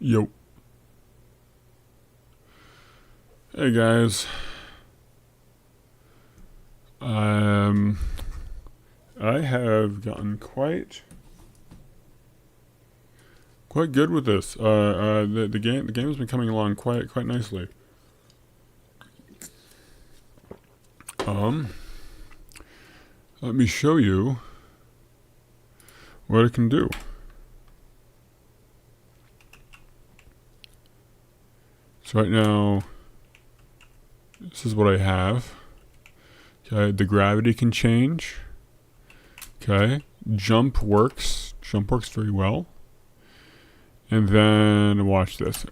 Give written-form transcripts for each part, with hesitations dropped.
Yo. Hey guys. Um I have gotten quite good with this. The game has been coming along quite nicely. Um Let me show you what it can do. So right now this is what I have. Okay, the gravity can change. Okay. Jump works very well. And then watch this.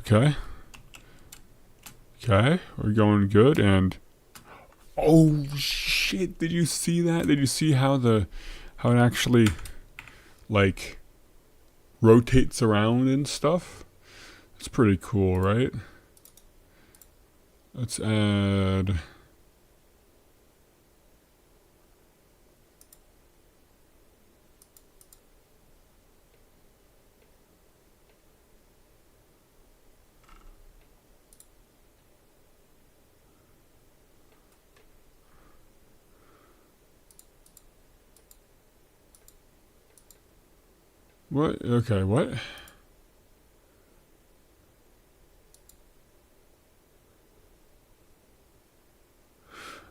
Okay. Okay, we're going good. And oh shit, did you see that? Did you see how it actually like rotates around and stuff? It's pretty cool, right? Let's add what? Okay, what?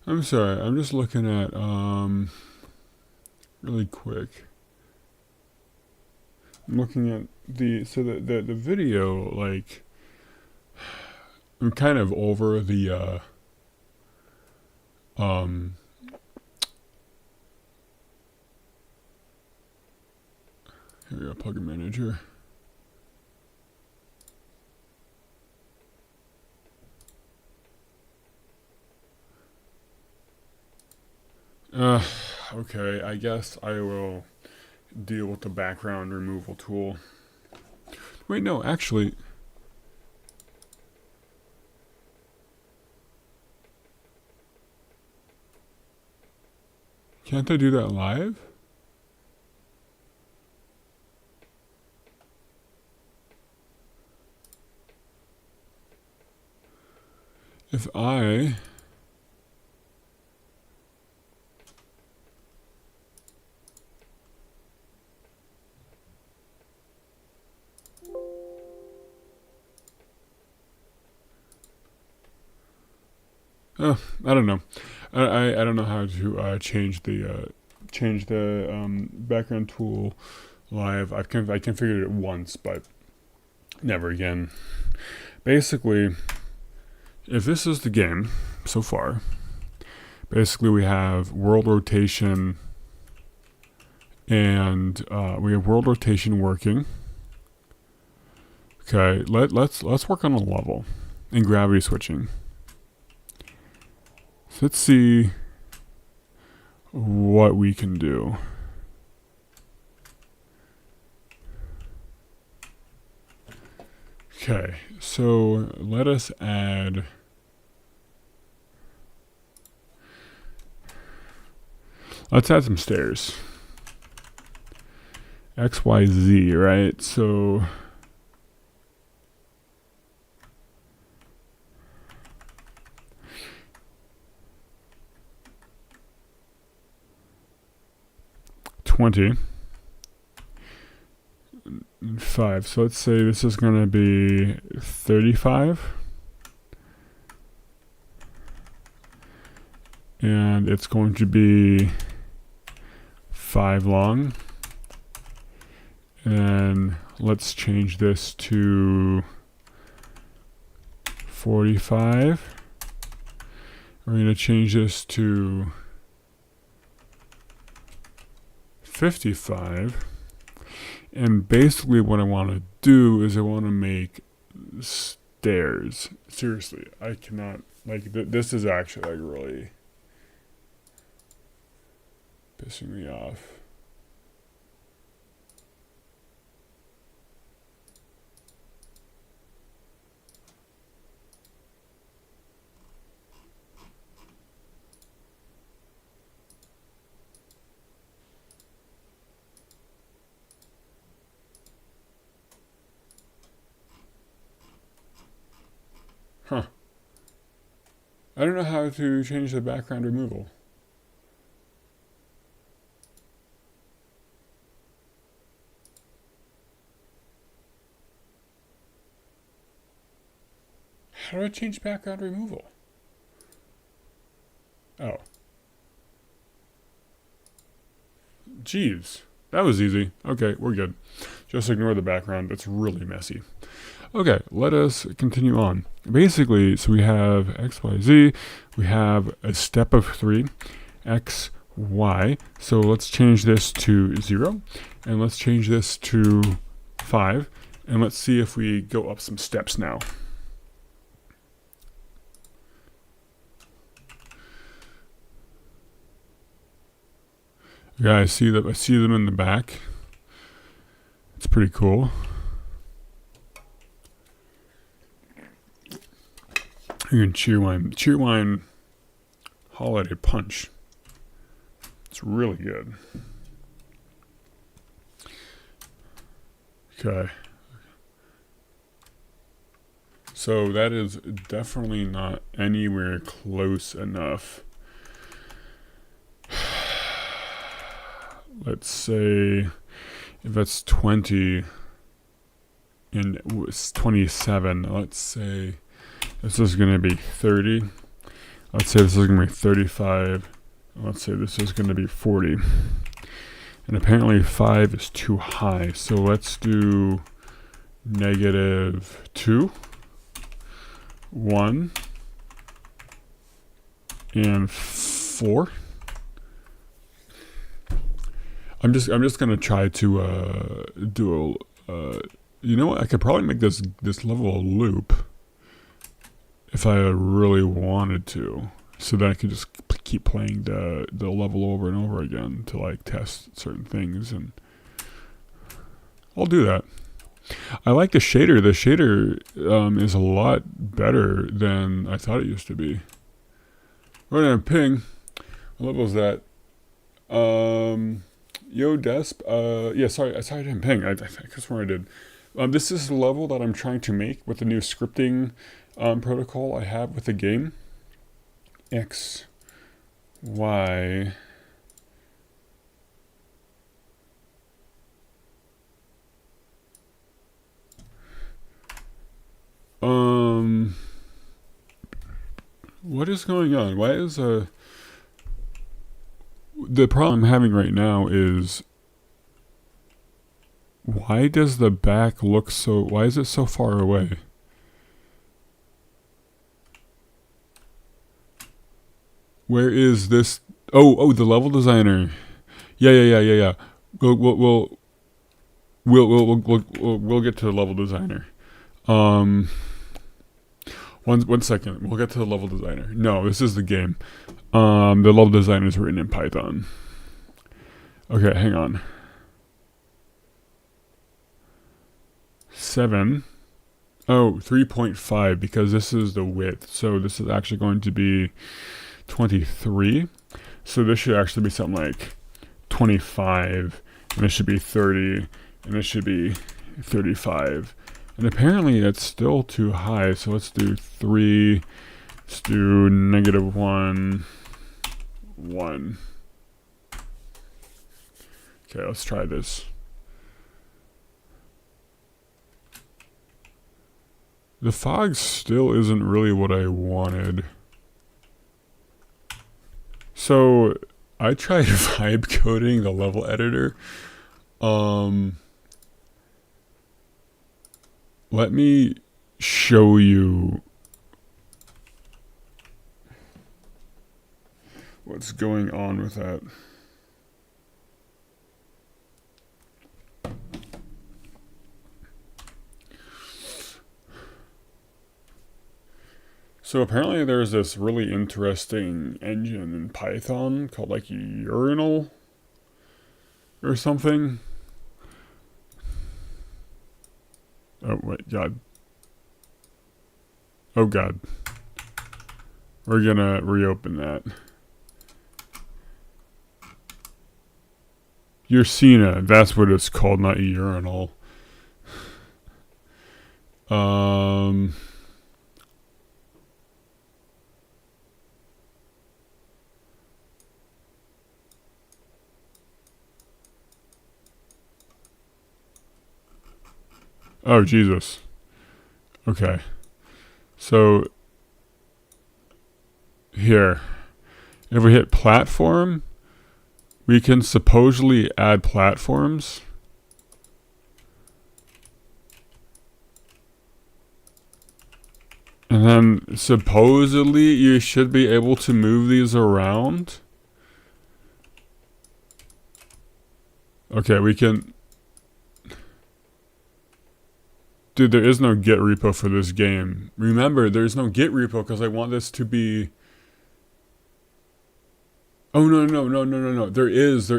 I'm sorry. I'm just looking at really quick. I'm looking at the video, like I'm kind of over the um here we go, plugin manager. Uh okay, I guess I will deal with the background removal tool. Wait, no, actually, can't I do that live? If I I don't know. I don't know how to change the background tool live. I configured it once, but never again. Basically, if this is the game so far, basically we have world rotation and we have world rotation working. Okay, let's work on a level and gravity switching. So let's see what we can do. Okay, so let us add. Let's add some stairs. X, Y, Z, right? So $20 and 5. So let's say this is going to be 35. And it's going to be 5 long. And let's change this to 45. We're going to change this to 55. And basically what I want to do is I want to make stairs. Seriously, I cannot, like, this is actually like really pissing me off. I don't know how to change the background removal. How do I change background removal? Oh. Jeez. That was easy. Okay, we're good. Just ignore the background. It's really messy. Okay, let us continue on. Basically, so we have x, y, z. We have a step of 3, x, y. So let's change this to 0. And let's change this to 5. And let's see if we go up some steps now. Yeah, I see them in the back. It's pretty cool. You can Cheerwine Holiday Punch. It's really good. Okay. So that is definitely not anywhere close enough. Let's say if that's 20 and it's 27, let's say this is going to be 30. Let's say this is going to be 35. Let's say this is going to be 40. And apparently 5 is too high. So let's do -2, 1, and 4. I'm just gonna try to do a you know what, I could probably make this level a loop if I really wanted to, so that I could just keep playing the level over and over again to like test certain things, and I'll do that. I like the shader. The shader is a lot better than I thought it used to be. We're gonna ping. What level is that? Yo, Desp. Yeah, sorry, I didn't ping. I swear I did. This is the level that I'm trying to make with the new scripting protocol I have with the game. X, Y. What is going on? Why is the problem I'm having right now is, why does the back look so, why is it so far away? Where is this? Oh, the level designer. Yeah. We'll get to the level designer. One second. We'll get to the level designer. No, this is the game. The level designer is written in Python. Okay, hang on. 7. Oh, 3.5, because this is the width. So this is actually going to be 23. So this should actually be something like 25, and this should be 30, and this should be 35. And apparently that's still too high, so let's do 3, let's do -1, 1. Okay, let's try this. The fog still isn't really what I wanted. So I tried vibe coding the level editor. Let me show you what's going on with that. So apparently there's this really interesting engine in Python called like Urinal or something. Oh, wait, God. Oh, God. We're gonna reopen that. Ursina, that's what it's called, not Urinal. Oh, Jesus. Okay. So, here. If we hit platform, we can supposedly add platforms. And then supposedly you should be able to move these around. Okay, we can... Dude, there is no Git repo for this game. Remember, there's no Git repo because I want this to be... Oh, no. There is.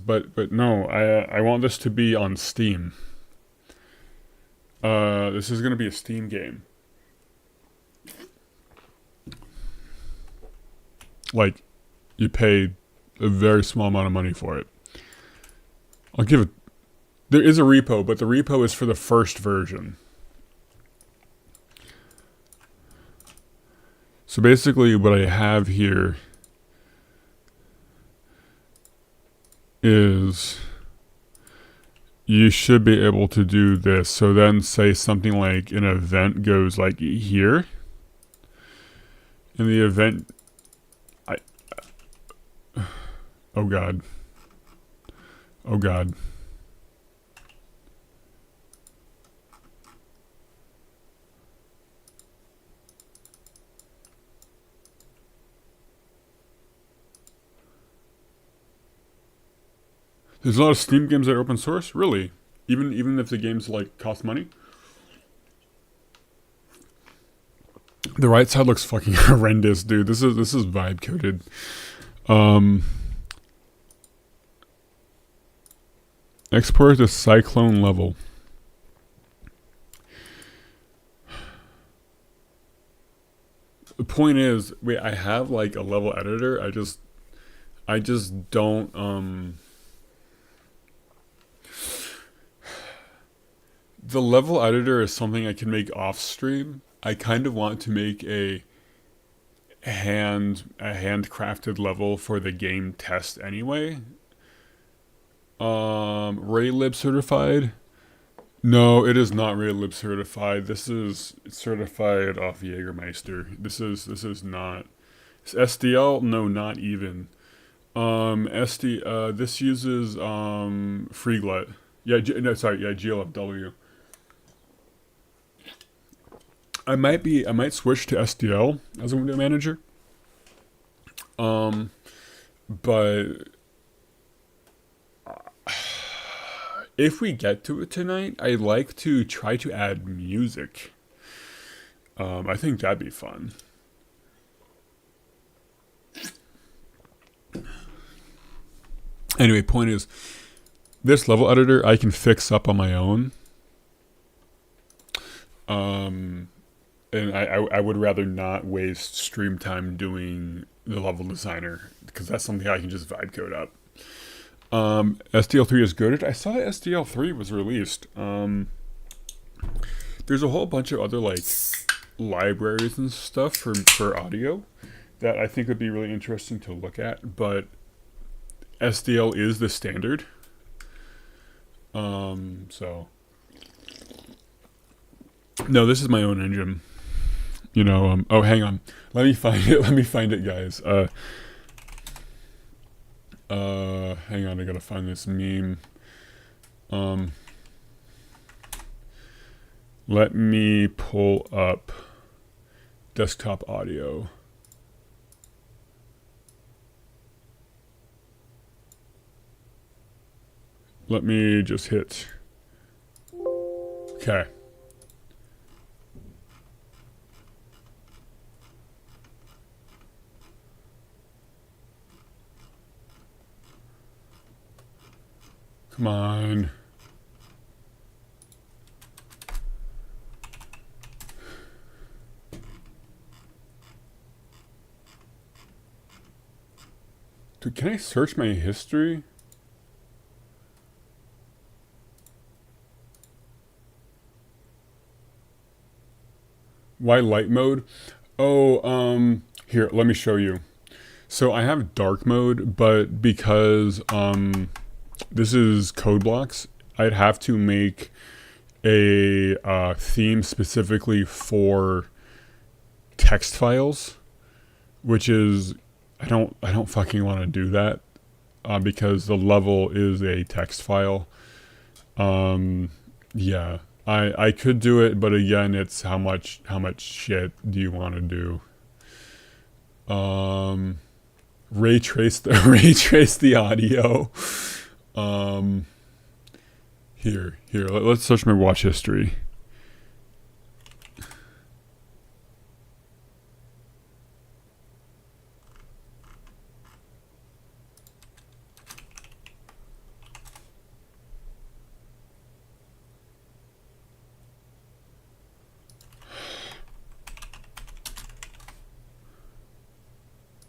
But no, I want this to be on Steam. This is going to be a Steam game. Like, you pay a very small amount of money for it. I'll give it... There is a repo, but the repo is for the first version. So basically what I have here is you should be able to do this. So then say something like an event goes like here. And the event... Oh God. Oh God. There's a lot of Steam games that are open source? Really? Even if the games like cost money? The right side looks fucking horrendous, dude. This is vibe coded. Export to Cyclone level. The point is, wait, I have like a level editor. I just don't the level editor is something I can make off stream. I kind of want to make a handcrafted level for the game test anyway. Raylib certified? No, it is not Raylib certified. This is certified off Jägermeister. This is not. It's SDL? No, not even. This uses Freeglut. Yeah, GLFW. I might switch to SDL as a window manager. But if we get to it tonight, I'd like to try to add music. I think that'd be fun. Anyway, point is, this level editor I can fix up on my own. And I would rather not waste stream time doing the level designer, because that's something I can just vibe code up. SDL3 is good. I saw SDL3 was released. There's a whole bunch of other like libraries and stuff for audio that I think would be really interesting to look at, but SDL is the standard. So no, this is my own engine. You know, oh, hang on. Let me find it, guys. Hang on, I gotta find this meme. Let me pull up desktop audio. Let me just hit. Okay. Come on. Dude, can I search my history? Why light mode? Oh, here, let me show you. So I have dark mode, but because, this is code blocks, I'd have to make a theme specifically for text files, which is I don't fucking want to do that because the level is a text file. Yeah, I could do it, but again, it's how much shit do you want to do? Ray trace the audio. Here, let's search my watch history.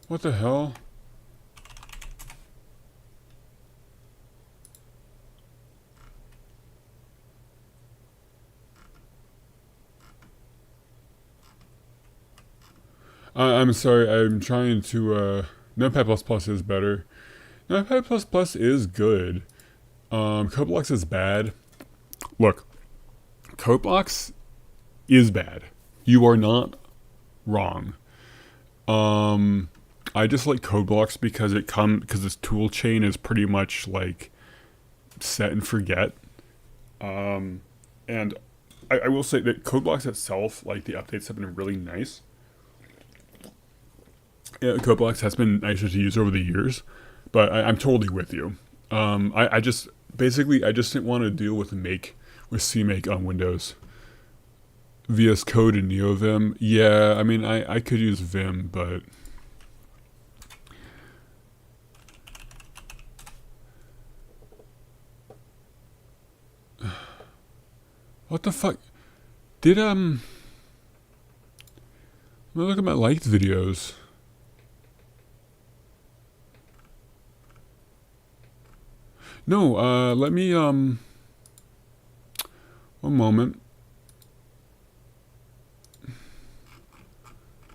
What the hell? I'm sorry, I'm trying to, Notepad++ is better. Notepad++ is good. CodeBlocks is bad. Look, CodeBlocks is bad. You are not wrong. I just like CodeBlocks because because this tool chain is pretty much like set and forget. And I will say that CodeBlocks itself, like the updates have been really nice. Yeah, CodeBlocks has been nicer to use over the years, but I'm totally with you. I just didn't want to deal with CMake on Windows. VS Code and NeoVim. Yeah, I mean I could use Vim, but what the fuck? Did let me look at my liked videos. No, let me one moment.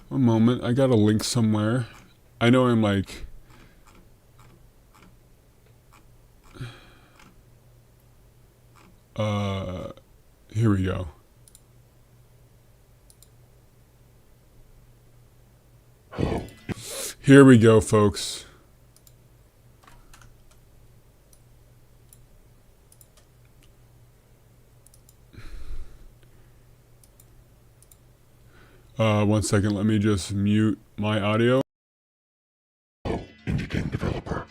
One moment, I got a link somewhere. I know I'm like here we go. Here we go, folks. One second, let me just mute my audio. Indie game developer.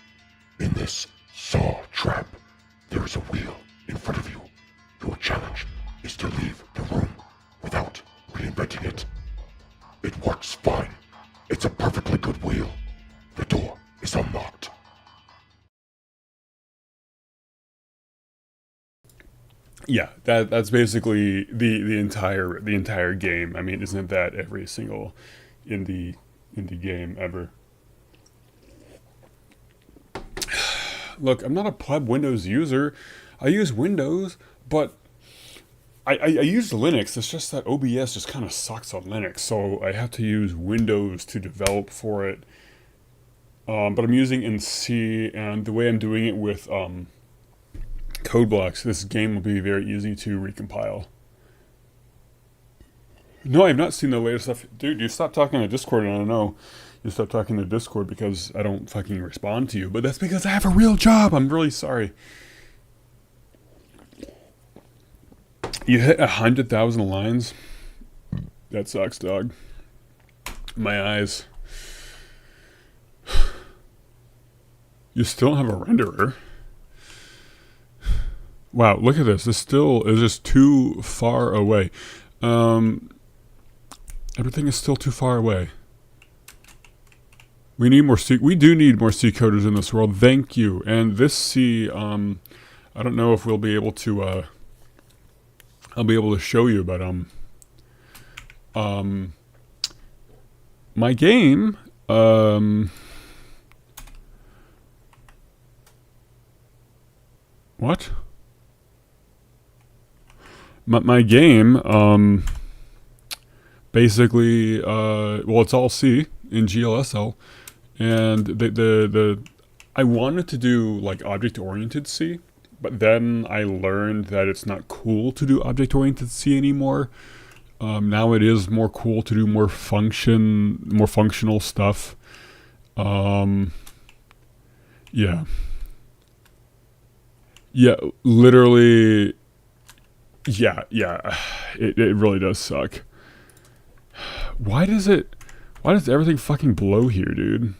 In this saw trap, there is a wheel in front of you. Your challenge is to leave the room without reinventing it. It works fine. It's a perfectly good wheel. The door is unlocked. Yeah, that's basically the entire game. I mean, isn't that every single indie game ever? Look, I'm not a pleb Windows user. I use Windows, but I use Linux. It's just that OBS just kind of sucks on Linux, so I have to use Windows to develop for it. But I'm using in C, and the way I'm doing it with CodeBlocks, this game will be very easy to recompile. No, I've not seen the latest stuff. Dude, you stopped talking to Discord, and I don't know. You stopped talking to Discord because I don't fucking respond to you, but that's because I have a real job. I'm really sorry. You hit 100,000 lines? That sucks, dog. My eyes. You still don't have a renderer? Wow, look at this. This still is just too far away. Everything is still too far away. We need more C. We do need more C coders in this world. Thank you. And this C, I don't know if we'll be able to. I'll be able to show you, but my game. What? My game, basically, well, it's all C in GLSL, and I wanted to do like object-oriented C, but then I learned that it's not cool to do object-oriented C anymore. Now it is more cool to do more functional stuff. Um, yeah, yeah, literally, yeah. It really does suck. Why does it? Why does everything fucking blow here, dude?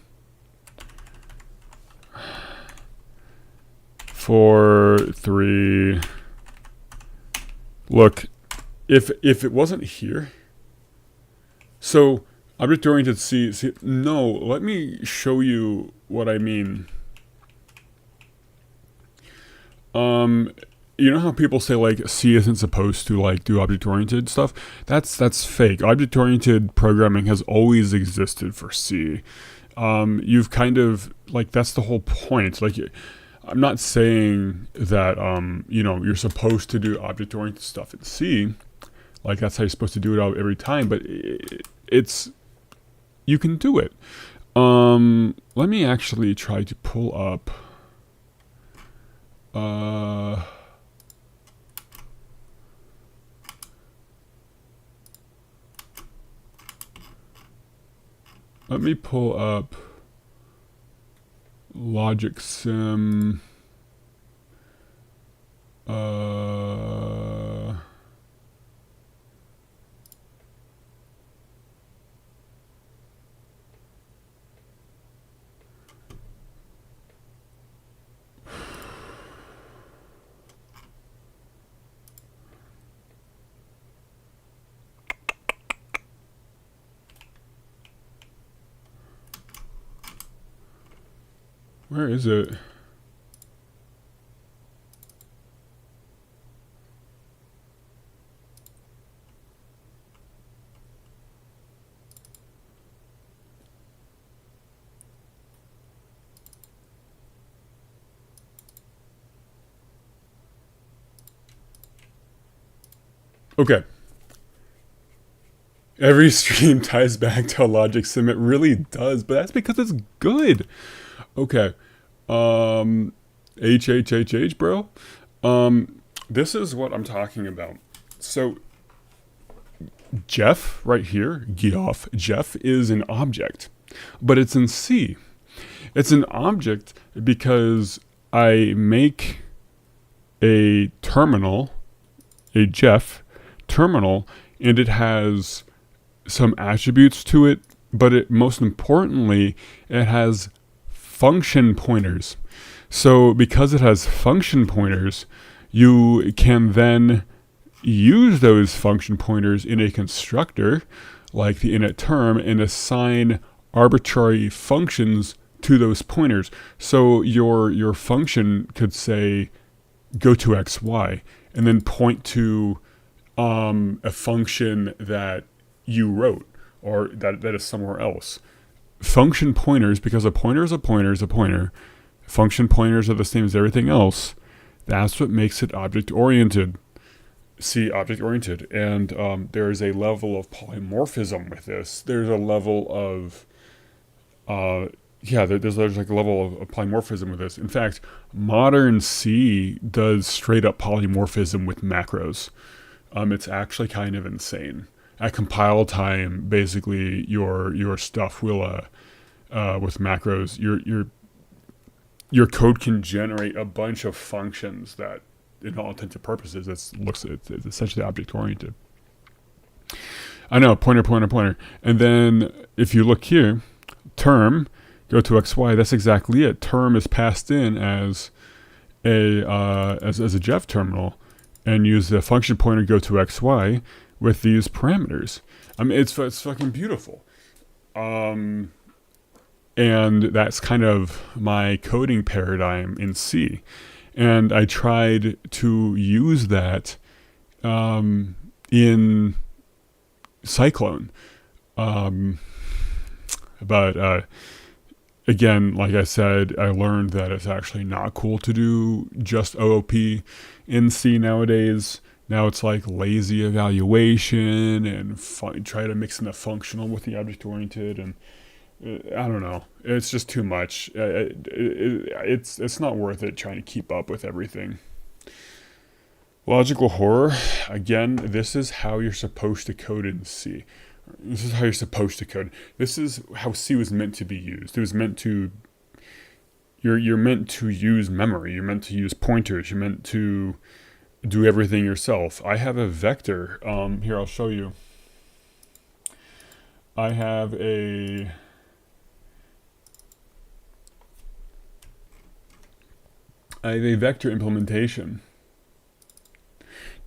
4, 3. Look, if it wasn't here, so object oriented C. No, let me show you what I mean. Um, you know how people say like C isn't supposed to like do object oriented stuff? That's fake. Object oriented programming has always existed for C. You've kind of like that's the whole point. Like, I'm not saying that you're supposed to do object oriented stuff in C. Like that's how you're supposed to do it every time, but it's you can do it. Let me actually try to pull up. Let me pull up Logic Sim. Where is it? Okay. Every stream ties back to a Logic Sim. It really does, but that's because it's good. Okay. HHHH, bro. This is what I'm talking about. So, Jeff, right here, Geoff, Jeff is an object, but it's in C. It's an object because I make a terminal, a Jeff terminal, and it has some attributes to it, but most importantly, it has function pointers. So because it has function pointers, you can then use those function pointers in a constructor, like the init term, and assign arbitrary functions to those pointers. So your function could say go to xy and then point to a function that you wrote or that is somewhere else. Function pointers, because a pointer is a pointer is a pointer, function pointers are the same as everything else. That's what makes it object oriented. See, object oriented. And there is a level of polymorphism with this. There's a level of there's like a level of polymorphism with this. In fact, modern C does straight up polymorphism with macros. It's actually kind of insane. At compile time, basically your stuff will with macros, your code can generate a bunch of functions that, in all intents and purposes, it's essentially object oriented. I know, pointer, and then if you look here, term, go to xy. That's exactly it. Term is passed in as a Jeff terminal, and use the function pointer go to xy with these parameters. I mean, it's fucking beautiful. And that's kind of my coding paradigm in C. And I tried to use that in Cyclone. But again, like I said, I learned that it's actually not cool to do just OOP in C nowadays. Now it's like lazy evaluation and try to mix in the functional with the object-oriented, and I don't know. It's just too much. It's not worth it trying to keep up with everything. Logical horror, again, this is how you're supposed to code in C. This is how you're supposed to code. This is how C was meant to be used. It was meant to. You're meant to use memory. You're meant to use pointers. You're meant to do everything yourself. I have a vector. Here, I'll show you. I have a vector implementation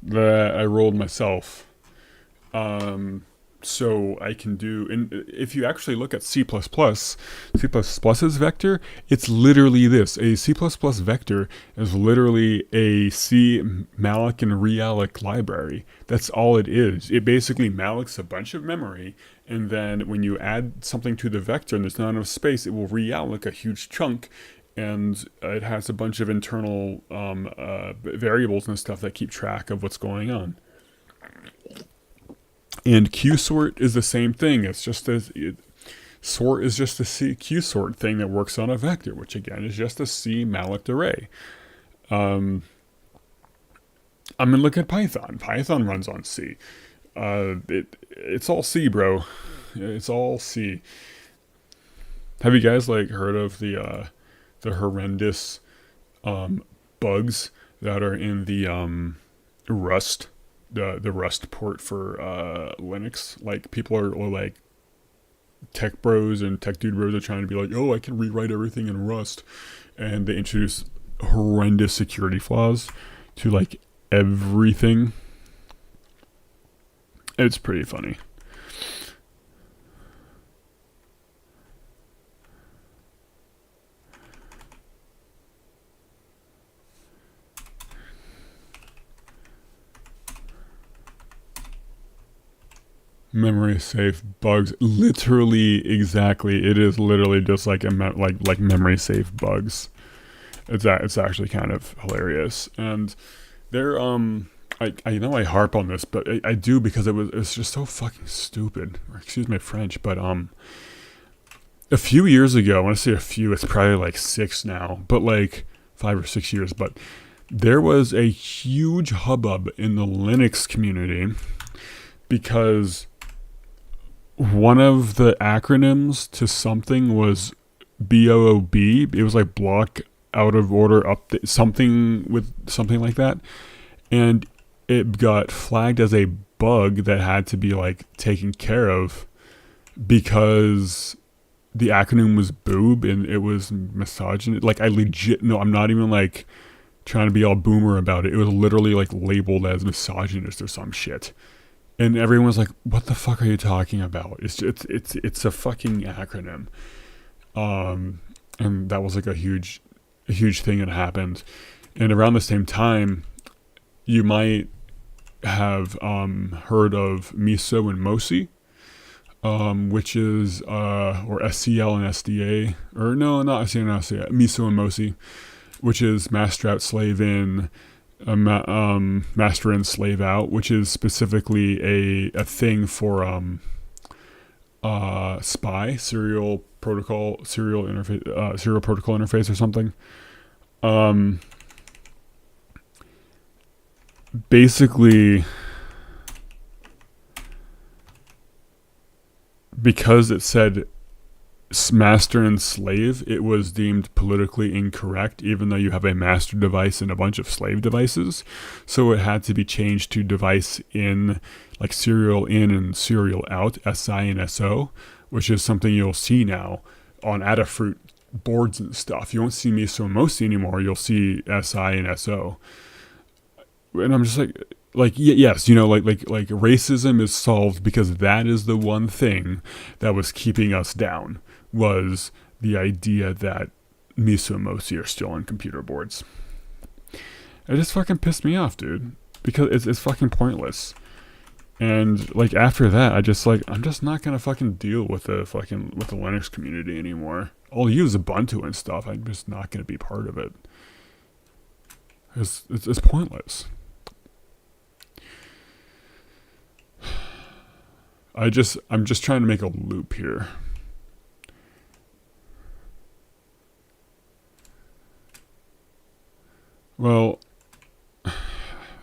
that I rolled myself. So I can do, and if you actually look at C++'s vector, it's literally this. A C++ vector is literally a C malloc and realloc library. That's all it is. It basically mallocs a bunch of memory, and then when you add something to the vector and there's not enough space, it will realloc a huge chunk, and it has a bunch of internal variables and stuff that keep track of what's going on. And qsort is the same thing. It's just sort is just a C qsort thing that works on a vector, which again is just a C malloc array. I mean, look at Python. Python runs on C. It's all C, bro. It's all C. Have you guys like heard of the horrendous bugs that are in the Rust? The Rust port for Linux. Like, people are like, tech bros and tech dude bros are trying to be like, oh, I can rewrite everything in Rust, and they introduce horrendous security flaws to like everything. It's pretty funny. Memory safe bugs, literally, exactly. It is literally just like like memory safe bugs. It's actually kind of hilarious, and they're I know I harp on this, but I do because it's just so fucking stupid. Or, excuse my French, but a few years ago, I want to say a few, it's probably like 6 now, but like 5 or 6 years, but there was a huge hubbub in the Linux community because one of the acronyms to something was BOOB. It was like block out of order update, something like that. And it got flagged as a bug that had to be like taken care of because the acronym was boob and it was misogynist. Like, I legit, no, I'm not even like trying to be all boomer about it. It was literally like labeled as misogynist or some shit. And everyone was like, what the fuck are you talking about? It's a fucking acronym. And that was like a huge thing that happened. And around the same time, you might have heard of MISO and MOSI, which is, or SCL and SDA, or no, not SCL and SDA, MISO and MOSI, which is master out, slave in, master in, slave out, which is specifically a thing for SPI, serial protocol interface or something. Basically, because it said master and slave, it was deemed politically incorrect, even though you have a master device and a bunch of slave devices. So it had to be changed to device in, like serial in and serial out, SI and SO, which is something you'll see now on Adafruit boards and stuff. You won't see MISO and MOSI anymore. You'll see SI and SO. And I'm just like, yes, you know, like racism is solved because that is the one thing that was keeping us down, was the idea that MISO and MOSI are still on computer boards. It just fucking pissed me off, dude, because it's fucking pointless. And like after that, I'm just not gonna fucking deal with the Linux community anymore. I'll use Ubuntu and stuff. I'm just not gonna be part of it. It's pointless. I'm just trying to make a loop here. Well,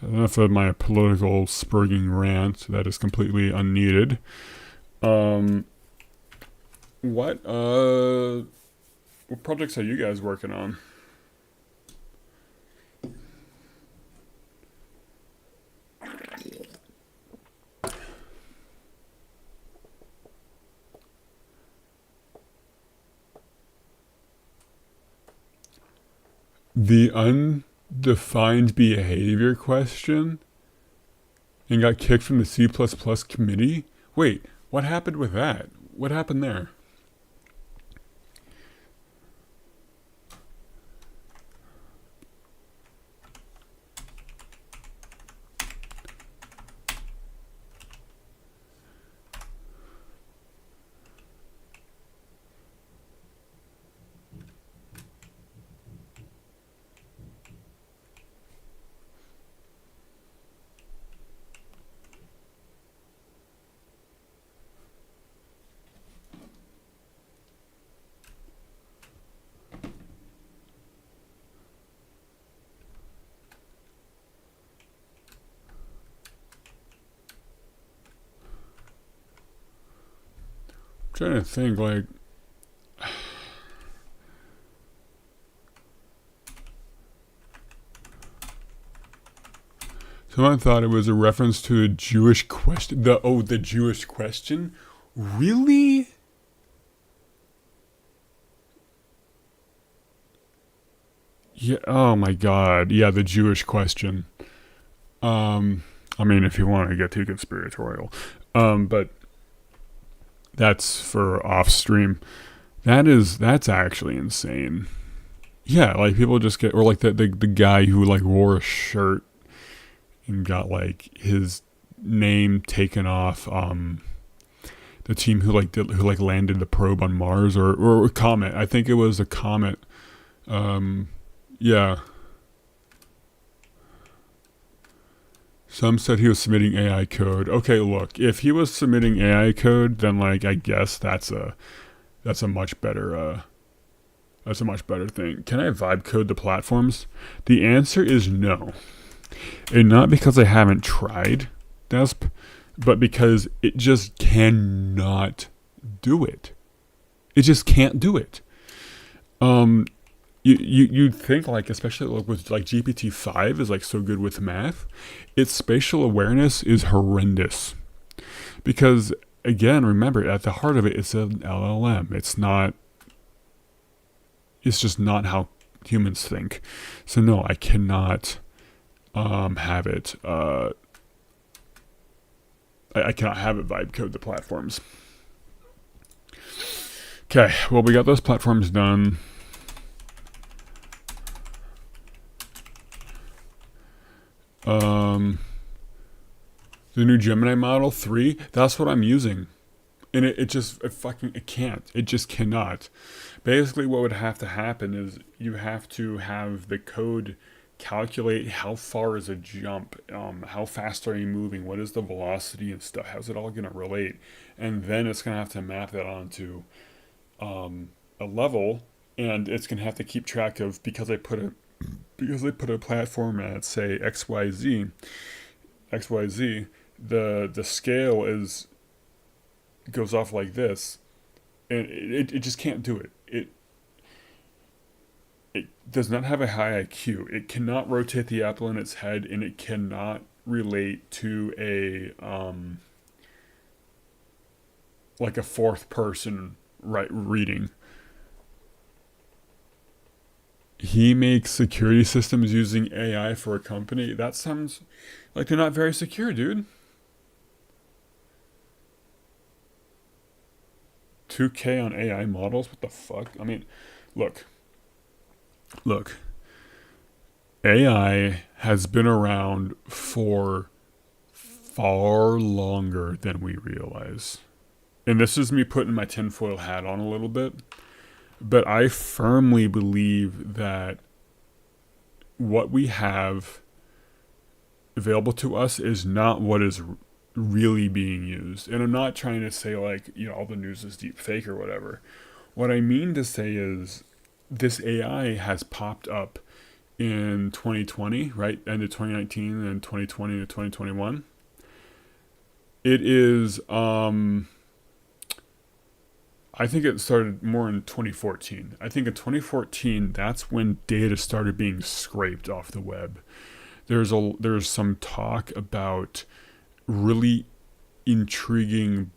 enough of my political spurging rant that is completely unneeded. Um, what projects are you guys working on? The undefined behavior question and got kicked from the C++ committee? Wait, what happened with that? What happened there? I'm trying to think, like, someone thought it was a reference to a Jewish question. The Jewish question? Really? Yeah. Oh my God. Yeah, the Jewish question. I mean, if you want to get too conspiratorial, but that's for off stream. That's actually insane. Yeah, like people just get, or like the guy who like wore a shirt and got like his name taken off. The team who like landed the probe on Mars or a comet. I think it was a comet. Yeah. Some said he was submitting AI code. Okay, look, if he was submitting AI code, then like I guess that's a much better thing. Can I vibe code the platforms? The answer is no. And not because I haven't tried, Desp, but because it just cannot do it. It just can't do it. You'd think, like, especially like with like GPT-5 is like so good with math, its spatial awareness is horrendous. Because again, remember, at the heart of it, it's an LLM. It's just not how humans think. So no, I cannot have it. I cannot have it vibe code the platforms. Okay, well, we got those platforms done. The new Gemini model 3, that's what I'm using. And it can't. It just cannot. Basically, what would have to happen is you have to have the code calculate how far is a jump, how fast are you moving, what is the velocity and stuff, how's it all going to relate, and then it's going to have to map that onto a level, and it's going to have to keep track of, because they put a platform at say XYZ, the scale goes off like this, and it just can't do it. It does not have a high IQ. It cannot rotate the apple in its head, and it cannot relate to a like a fourth person reading. He makes security systems using AI for a company. That sounds like they're not very secure, dude. 2K on AI models? What the fuck? I mean, look. AI has been around for far longer than we realize. And this is me putting my tinfoil hat on a little bit. But I firmly believe that what we have available to us is not what is really being used. And I'm not trying to say like, all the news is deep fake or whatever. What I mean to say is this AI has popped up in 2020, right? End of 2019 and 2020 to 2021. It is, I think it started more in 2014. I think in 2014, that's when data started being scraped off the web. There's some talk about really intriguing,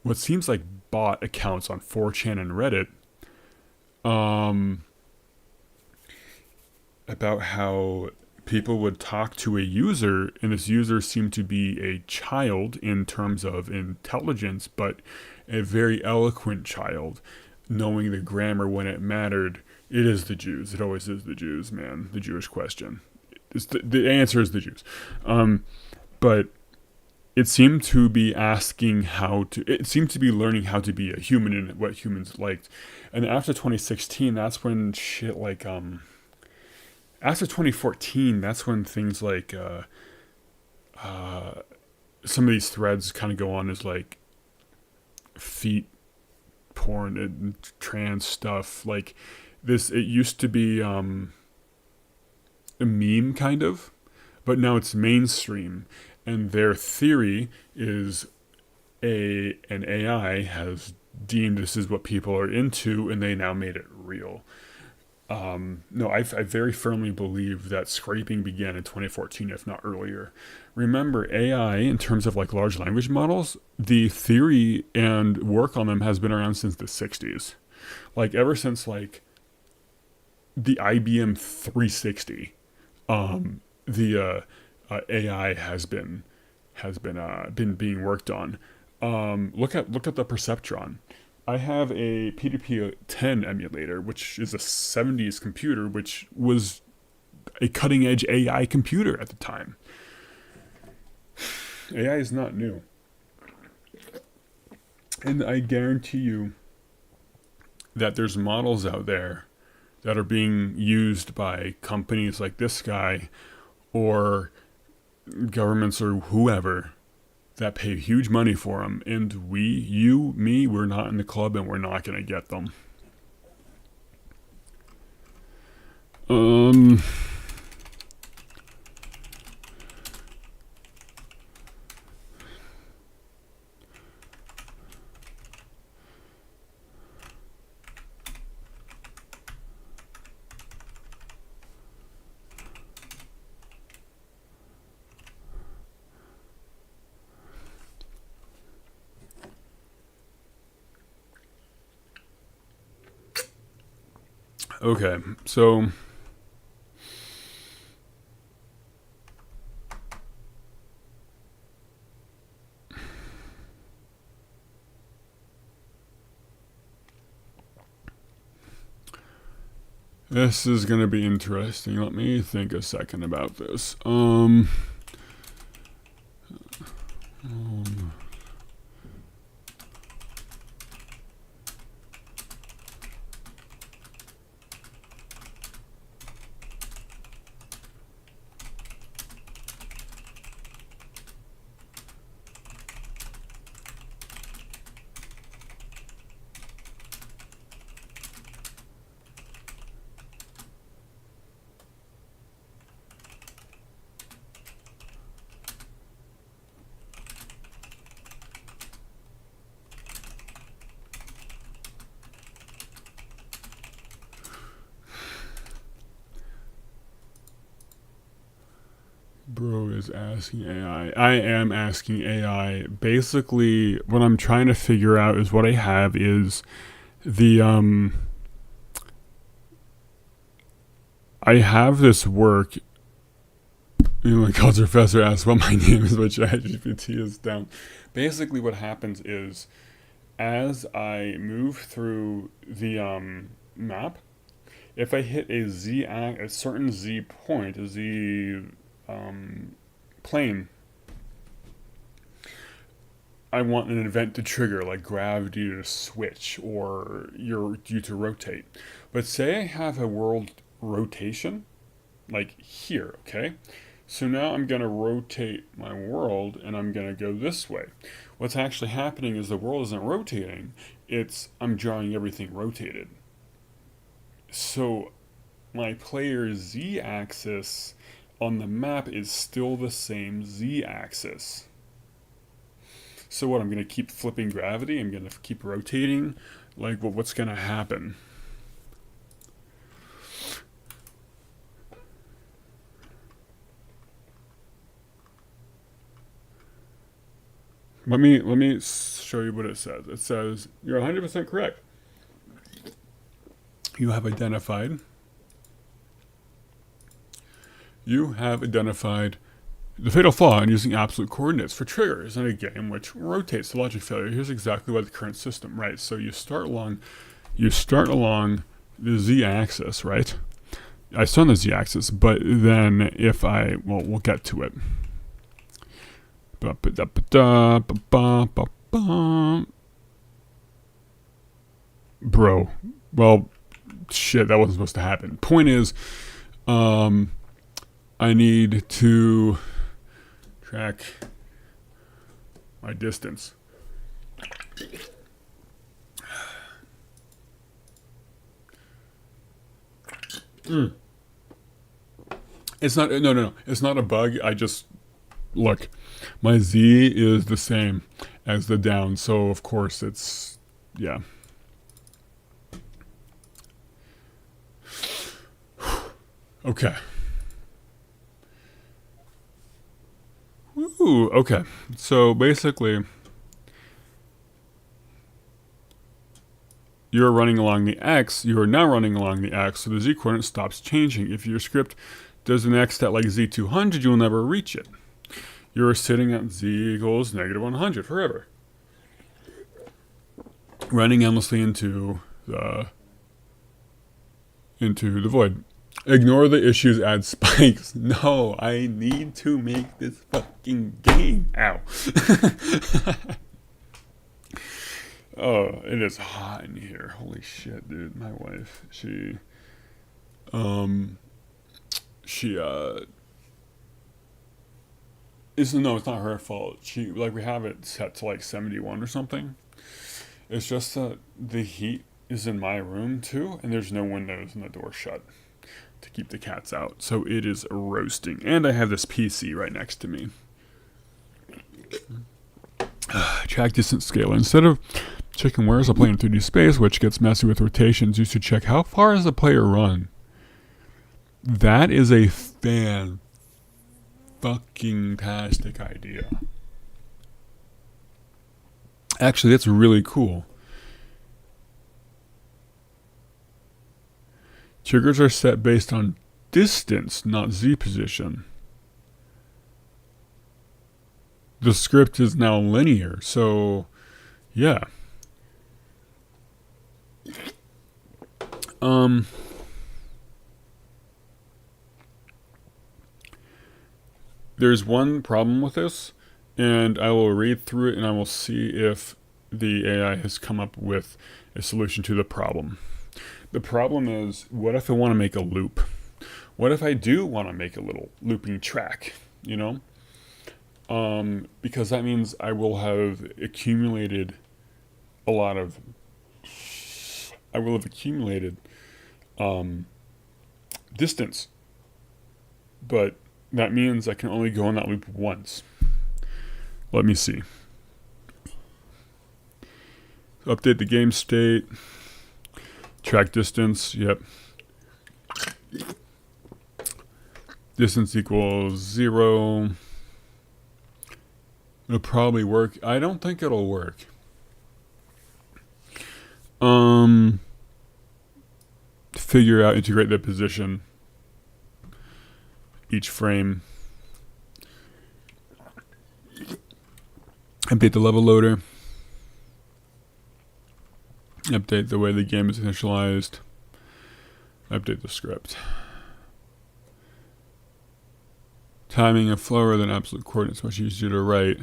what seems like bot accounts on 4chan and Reddit, um, about how people would talk to a user, and this user seemed to be a child in terms of intelligence, but a very eloquent child, knowing the grammar when it mattered. It is the Jews. It always is the Jews, man. The Jewish question. The answer is the Jews. But it seemed to be asking how to, it seemed to be learning how to be a human and what humans liked. And after 2016, that's when shit like, after 2014, that's when things like, some of these threads kind of go on as like feet porn and trans stuff. Like this, it used to be, a meme kind of, but now it's mainstream. And their theory is an AI has deemed this is what people are into, and they now made it real. No, I very firmly believe that scraping began in 2014, if not earlier. Remember, AI, in terms of like large language models, the theory and work on them has been around since the 60s. Like ever since like the IBM 360, the AI has been being worked on. Look at the perceptron. I have a PDP-10 emulator, which is a 70s computer, which was a cutting edge AI computer at the time. AI is not new, and I guarantee you that there's models out there that are being used by companies like this guy or governments or whoever that pay huge money for them, and we're not in the club, and we're not going to get them. Okay, so this is going to be interesting. Let me think a second about this. Bro is asking AI. I am asking AI. Basically, what I'm trying to figure out is what I have is the I have this work. You know, my college professor asked what my name is, which ChatGPT is down. Basically, what happens is as I move through the map, if I hit a certain Z point, a Z plane, I want an event to trigger, like gravity to switch or you to rotate. But say I have a world rotation, like here, okay? So now I'm going to rotate my world and I'm going to go this way. What's actually happening is the world isn't rotating, I'm drawing everything rotated. So my player's z-axis on the map is still the same z-axis. So what, I'm going to keep flipping gravity? I'm going to keep rotating? Like, well, what's going to happen? Let me show you what it says. It says, you're 100% correct. You have identified the fatal flaw in using absolute coordinates for triggers in a game which rotates the logic failure. Here's exactly why the current system, right? So you start along the z-axis, right? I start on the z-axis, but then if we'll get to it. Bro, well, shit, that wasn't supposed to happen. Point is, I need to track my distance. It's not, no. It's not a bug. Look, my Z is the same as the down, so of course it's, yeah. Okay. Ooh, okay. So basically, you're running along the X, you are now running along the X, so the Z coordinate stops changing. If your script does an X at like Z200, you'll never reach it. You're sitting at Z equals negative 100 forever. Running endlessly into the void. Ignore the issues, add spikes. No, I need to make this fucking game. Ow. Oh, it is hot in here. Holy shit, dude. My wife, it's not her fault. We have it set to like 71 or something. It's just that the heat is in my room too, and there's no windows and the door shut to keep the cats out. So it is roasting. And I have this PC right next to me. Track distance scaler. Instead of checking where is a player in 3D space, which gets messy with rotations, you should check how far has the player run. That is a fucking-tastic idea. Actually, that's really cool. Triggers are set based on distance, not Z position. The script is now linear, so yeah. There's one problem with this, and I will read through it and I will see if the AI has come up with a solution to the problem. The problem is, what if I want to make a loop? What if I do want to make a little looping track, you know? Because that means I will have accumulated distance. But that means I can only go in that loop once. Let me see. Update the game state. Track distance, yep. Distance equals 0. It'll probably work. I don't think it'll work. Figure out, integrate the position. Each frame. Update the level loader. Update the way the game is initialized. Update the script. Timing and flow rather than absolute coordinates, much easier to write.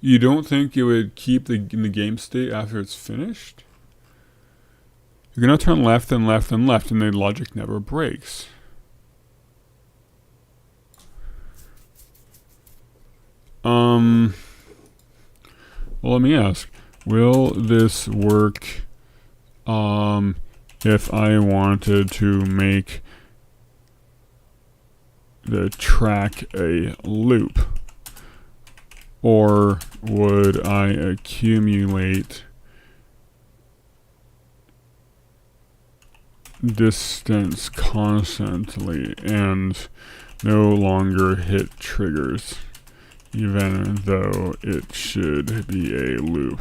You don't think it would keep in the game state after it's finished? You're going to turn left and left and left, and the logic never breaks. Well, let me ask. will this work if I wanted to make the track a loop? Or would I accumulate distance constantly and no longer hit triggers, even though it should be a loop?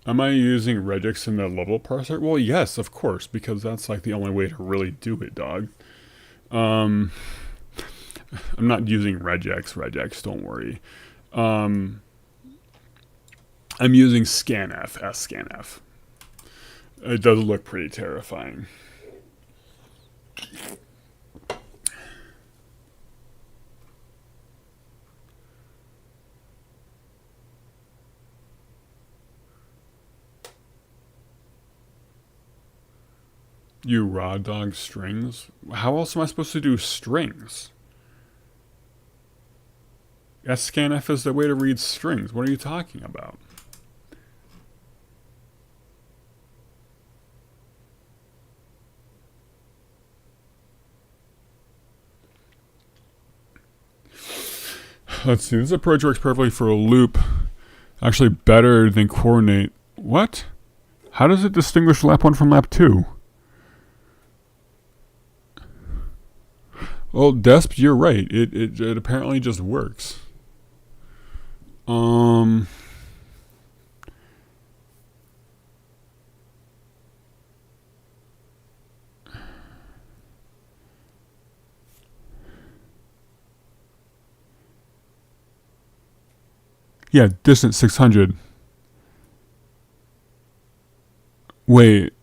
Am I using regex in the level parser? Well, yes, of course, because that's like the only way to really do it, dog. I'm not using regex, don't worry. I'm using scanf, scanf. It does look pretty terrifying. You raw dog strings? How else am I supposed to do strings? scanf is the way to read strings. What are you talking about? Let's see. This approach works perfectly for a loop. Actually better than coordinate. What? How does it distinguish lap 1 from lap 2? Well, Desp, you're right. It apparently just works. Yeah, distance 600. Wait.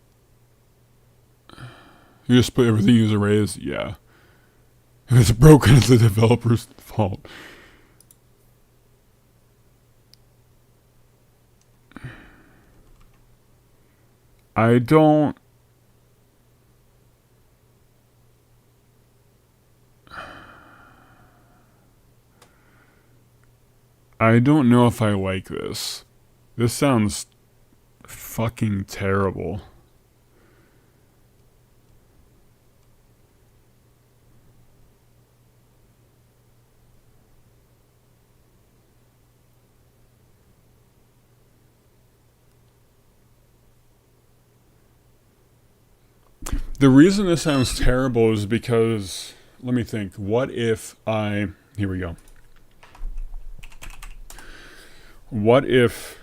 You just put everything as arrays? Yeah. If it's broken, it's the developer's fault. I don't... I don't know if I like this. This sounds fucking terrible. The reason this sounds terrible is because, let me think, what if I, here we go. What if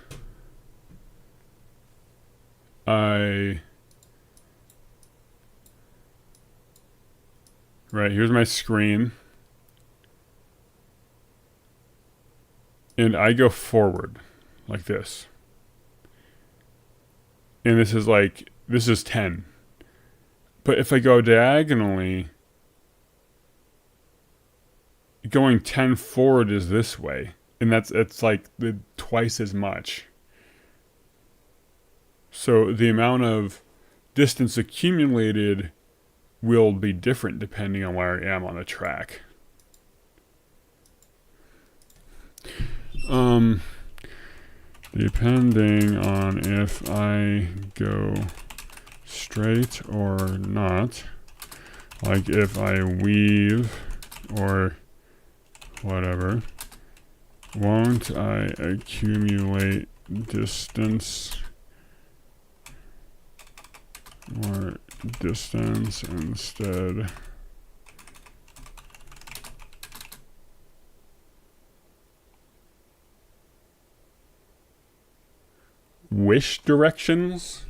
I, right, here's my screen, and I go forward, like this. And this is like, this is 10. But if I go diagonally, going 10 forward is this way. And it's like twice as much. So the amount of distance accumulated will be different depending on where I am on the track. Depending on if I go straight or not, like if I weave or whatever, won't I accumulate distance or distance instead? Wish directions?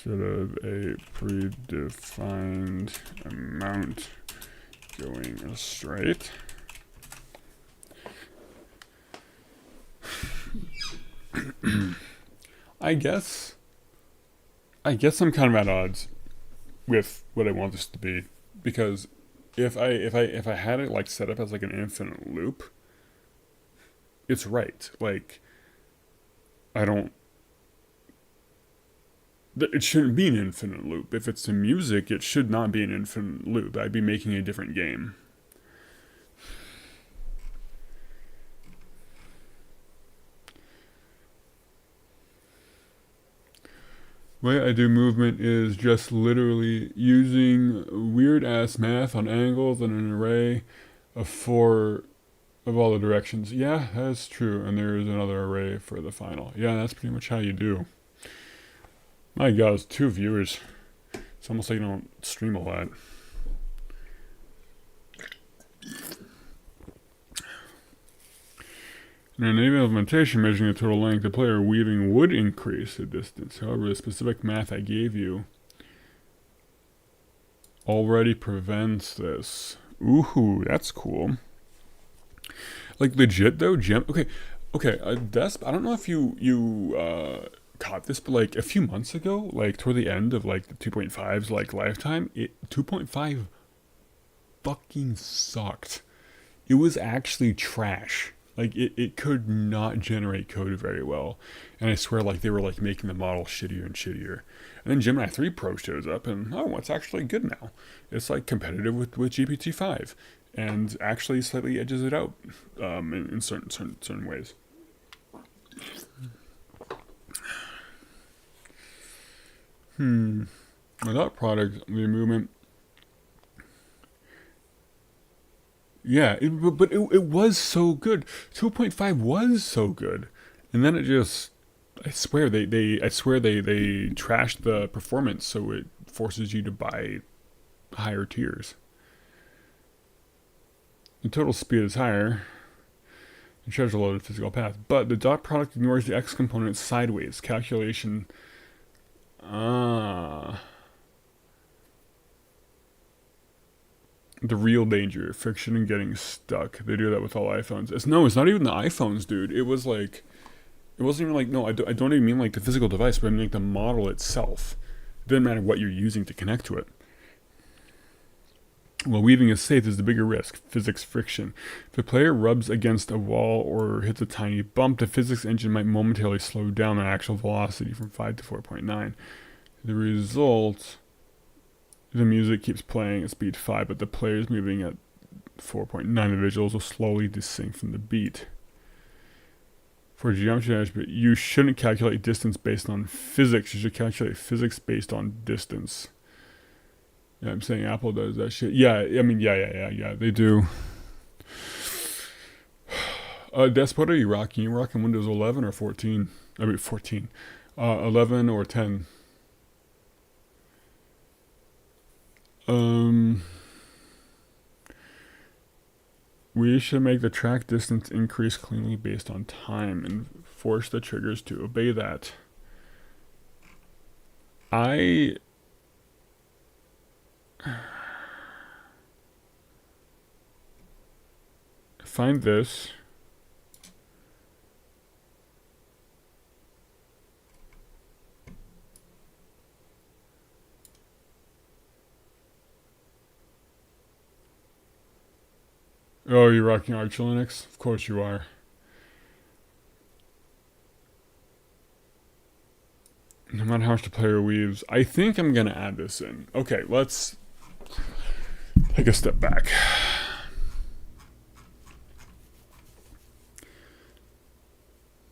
Instead of a predefined amount going straight. I guess I'm kind of at odds with what I want this to be, because if I had it like set up as like an infinite loop, it's right. Like, I don't It shouldn't be an infinite loop. If it's in music, it should not be an infinite loop. I'd be making a different game. The way I do movement is just literally using weird ass math on angles and an array of 4 of all the directions. Yeah, that's true. And there is another array for the final. Yeah, that's pretty much how you do. My god, it's 2 viewers. It's almost like you don't stream a lot. In an implementation measuring the total length, the player weaving would increase the distance. However, the specific math I gave you already prevents this. Ooh, that's cool. Like legit though, Gem. Okay. Desp. I don't know if you caught this, but like a few months ago, like toward the end of like the 2.5's like lifetime, 2.5 fucking sucked. It was actually trash. Like it could not generate code very well, and I swear like they were like making the model shittier and shittier. And then Gemini 3 Pro shows up, and oh, it's actually good now. It's like competitive with GPT-5, and actually slightly edges it out in certain ways. Without product, the movement. Yeah, but it was so good. 2.5 was so good, and then it just. I swear they trashed the performance, so it forces you to buy higher tiers. The total speed is higher. It shares a loaded physical path, but the dot product ignores the x component sideways calculation. The real danger, friction and getting stuck. They do that with all iPhones. It's not even the iPhones, dude. It was like, it wasn't even like, no, I don't even mean like the physical device, but I mean like the model itself. It doesn't matter what you're using to connect to it. While weaving is safe, is the bigger risk, physics friction. If the player rubs against a wall or hits a tiny bump, the physics engine might momentarily slow down the actual velocity from 5 to 4.9. The result, the music keeps playing at speed 5, but the player is moving at 4.9. The visuals will slowly desync from the beat. For geometry, but you shouldn't calculate distance based on physics. You should calculate physics based on distance. Yeah, I'm saying Apple does that shit. Yeah, I mean, yeah, they do. Des, what are you rocking? You rocking Windows 11 or 14? I mean, 14. 11 or 10? We should make the track distance increase cleanly based on time and force the triggers to obey that. I find this. Oh, you're rocking Arch Linux? Of course you are. No matter how much the player weaves. I think I'm going to add this in. Okay, let's take a step back.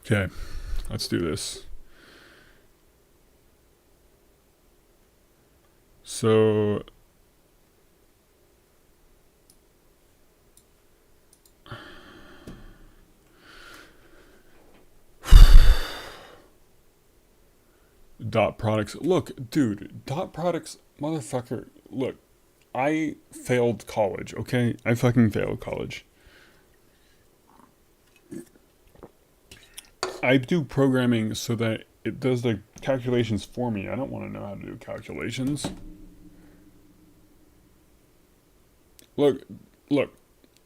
Okay, let's do this. So dot products. Look, dude, dot products, motherfucker. Look, I failed college, okay? I fucking failed college. I do programming so that it does the calculations for me. I don't want to know how to do calculations. Look,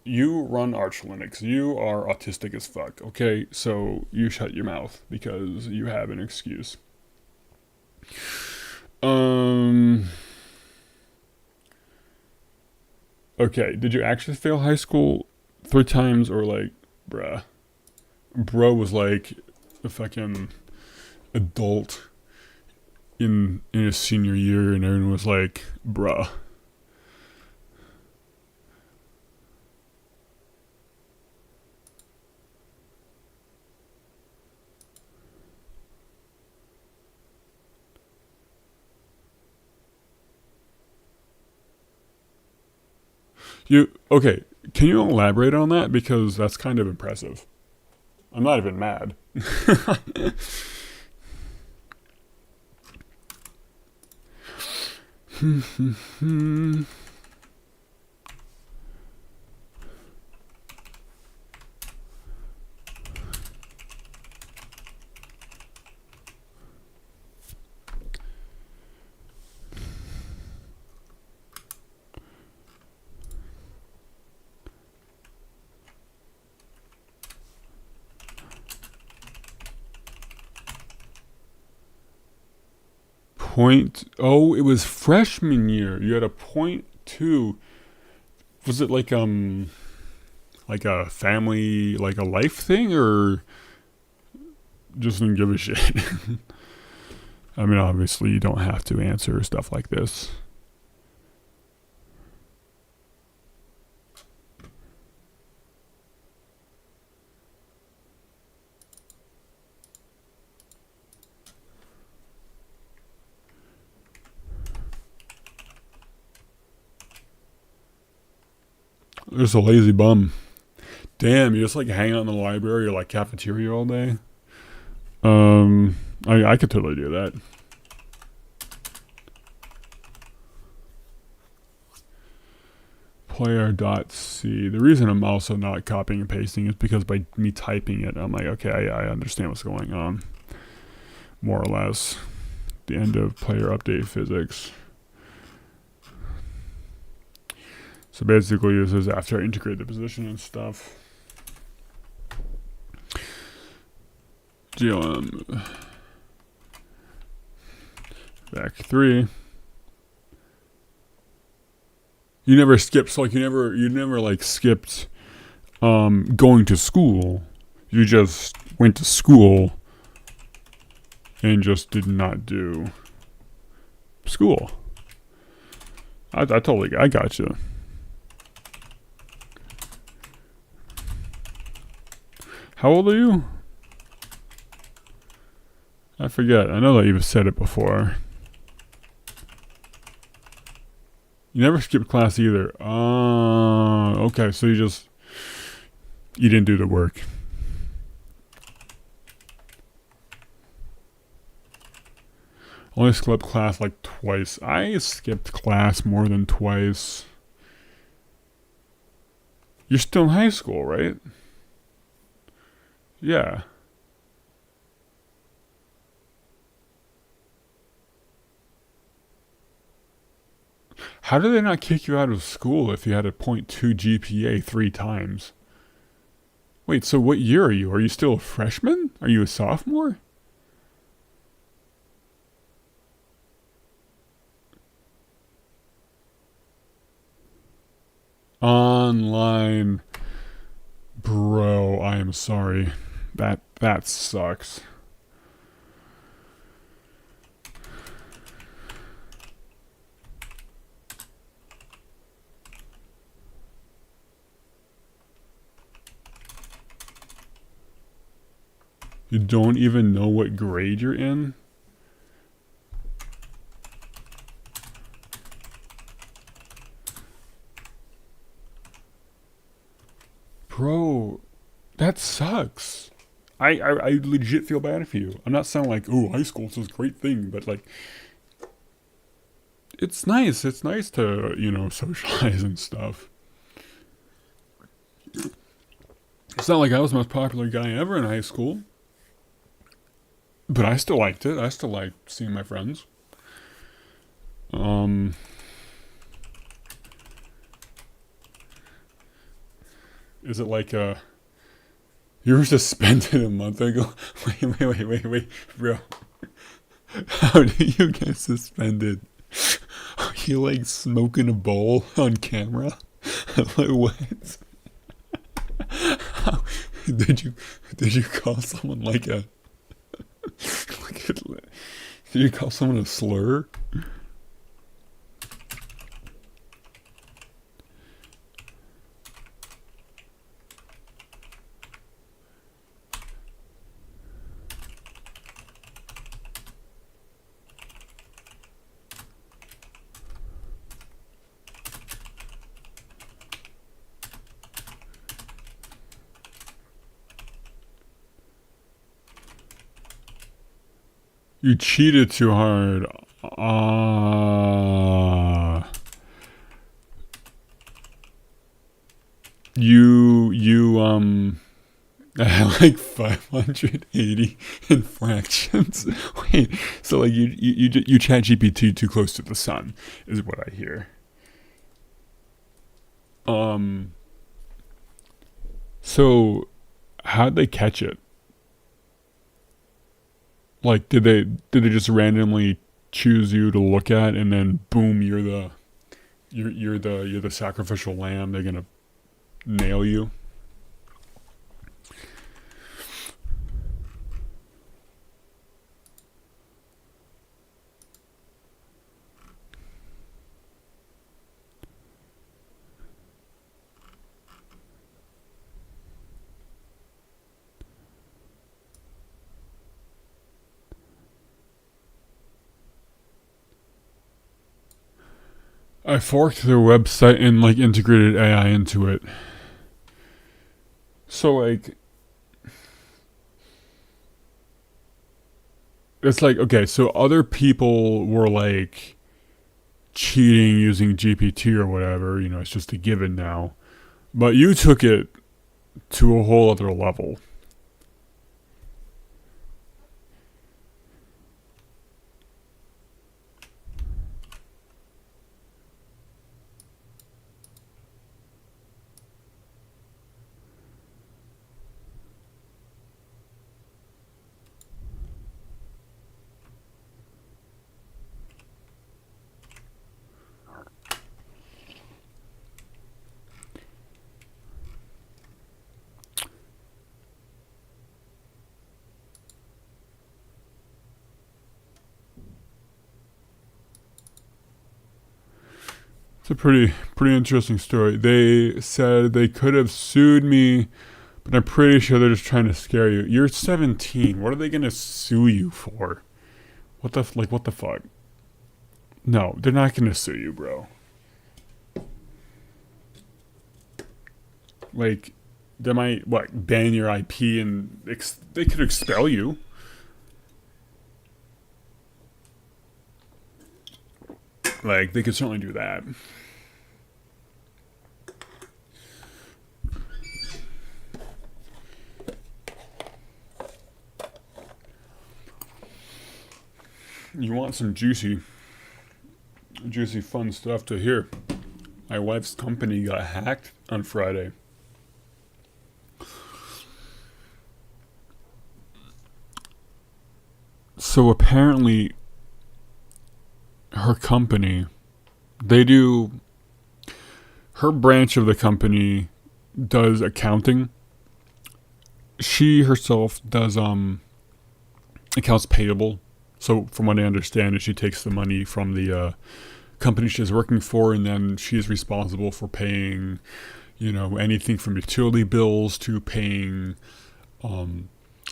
you run Arch Linux. You are autistic as fuck, okay? So you shut your mouth because you have an excuse. Okay, did you actually fail high school 3 times or like, bruh? Bro was like a fucking adult in his senior year, and everyone was like, "Bruh." Okay? Can you elaborate on that, because that's kind of impressive. I'm not even mad. Point. Oh, it was freshman year. You had a .2. Was it like a family, like a life thing, or just didn't give a shit? I mean, obviously, you don't have to answer stuff like this. Just a lazy bum. Damn, you just like hang out in the library or like cafeteria all day. I could totally do that. Player.c. The reason I'm also not copying and pasting is because by me typing it, I'm like, okay, I understand what's going on. More or less. The end of player update physics. So basically, this is after I integrate the position and stuff. GLM. Back 3. You never skipped, so like you never like skipped going to school. You just went to school and just did not do school. I totally, I got you. How old are you? I forget. I know that you've said it before. You never skipped class either. Okay, so you didn't do the work. Only skipped class like twice. I skipped class more than twice. You're still in high school, right? Yeah. How did they not kick you out of school if you had a .2 GPA 3 times? Wait, so what year are you? Are you still a freshman? Are you a sophomore? Online. Bro, I am sorry. That sucks. You don't even know what grade you're in? Bro, that sucks. I legit feel bad for you. I'm not saying like, oh, high school is this great thing, but like, it's nice. It's nice to, socialize and stuff. It's not like I was the most popular guy ever in high school. But I still liked it. I still liked seeing my friends. Is it like you were suspended a month ago? Wait, bro. How did you get suspended? Are you like smoking a bowl on camera? Like what? How, did you call someone like a Did you call someone a slur? You cheated too hard. You had like 580 infractions. Wait, so like you chat GPT too close to the sun is what I hear. Um, so how'd they catch it? Like, did they just randomly choose you to look at, and then boom, you're the sacrificial lamb. They're gonna nail you. I forked their website and like integrated AI into it. So like it's like okay, so other people were like cheating using GPT or whatever, it's just a given now. But you took it to a whole other level. It's a pretty interesting story. They said they could have sued me, but I'm pretty sure they're just trying to scare you. You're 17. What are they gonna sue you for? What the fuck? No, they're not gonna sue you, bro. Like, they might ban your IP and they could expel you. Like, they could certainly do that. You want some juicy fun stuff to hear? My wife's company got hacked on Friday. So apparently, her company, they do, her branch of the company does accounting. She herself does accounts payable. So from what I understand, is she takes the money from the company she's working for, and then she's responsible for paying, anything from utility bills to paying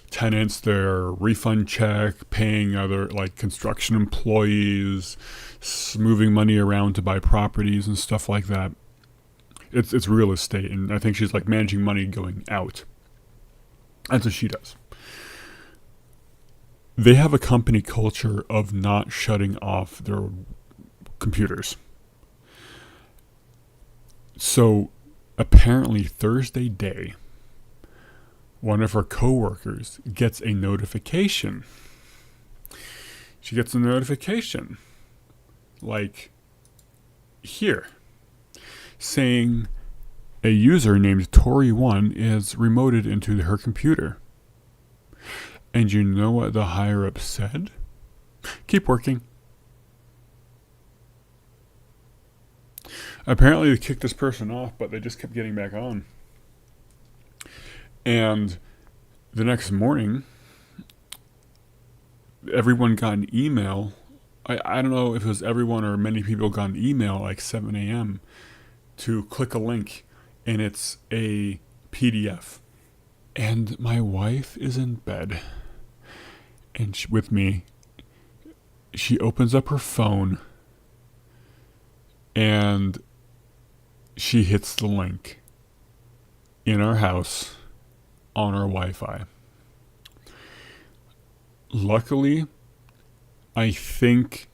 tenants their refund check, paying other like construction employees, moving money around to buy properties and stuff like that. It's real estate, and I think she's like managing money going out. That's what she does. They have a company culture of not shutting off their computers. So apparently Thursday day, one of her coworkers gets a notification. She gets a notification like here saying a user named Tori1 is remoted into her computer. And you know what the higher up said? Keep working. Apparently they kicked this person off, but they just kept getting back on. And the next morning, everyone got an email. I don't know if it was everyone or many people got an email like 7 a.m. to click a link, and it's a PDF. And my wife is in bed, and with me, she opens up her phone, and she hits the link in our house on our Wi-Fi. Luckily, I think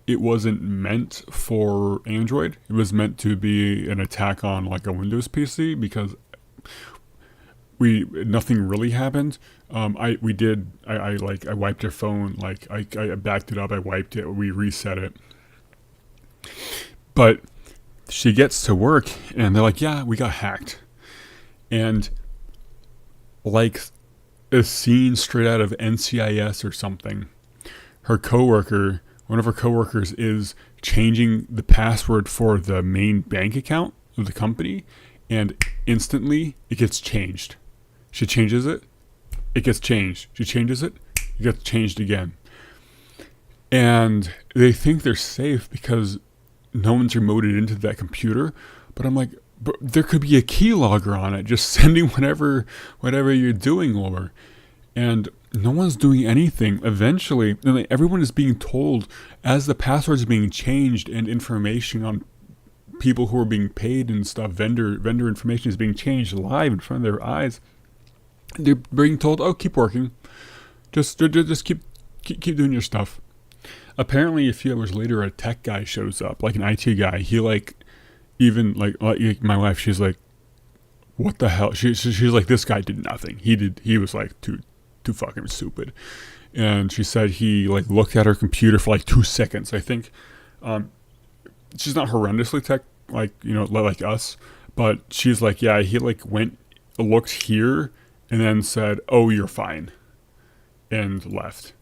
it wasn't meant for Android. It was meant to be an attack on like a Windows PC, because nothing really happened. I wiped her phone, like I backed it up, I wiped it, we reset it. But she gets to work and they're like, yeah, we got hacked. And like a scene straight out of NCIS or something, one of her coworkers is changing the password for the main bank account of the company, and instantly it gets changed. She changes it, it gets changed. She changes it, it gets changed again. And they think they're safe because no one's remoted into that computer. But I'm like, but there could be a keylogger on it, just sending whatever you're doing over. And no one's doing anything. Eventually, everyone is being told as the passwords are being changed and information on people who are being paid and stuff, vendor information is being changed live in front of their eyes. They're being told, "Oh, keep working, just keep doing your stuff." Apparently, a few hours later, a tech guy shows up, like an IT guy. He like my wife. She's like, "What the hell?" She's like, "This guy did nothing. He was like too fucking stupid." And she said he like looked at her computer for like 2 seconds. I think she's not horrendously tech like like us, but she's like, yeah, he like looked here and then said, "Oh, you're fine," and left.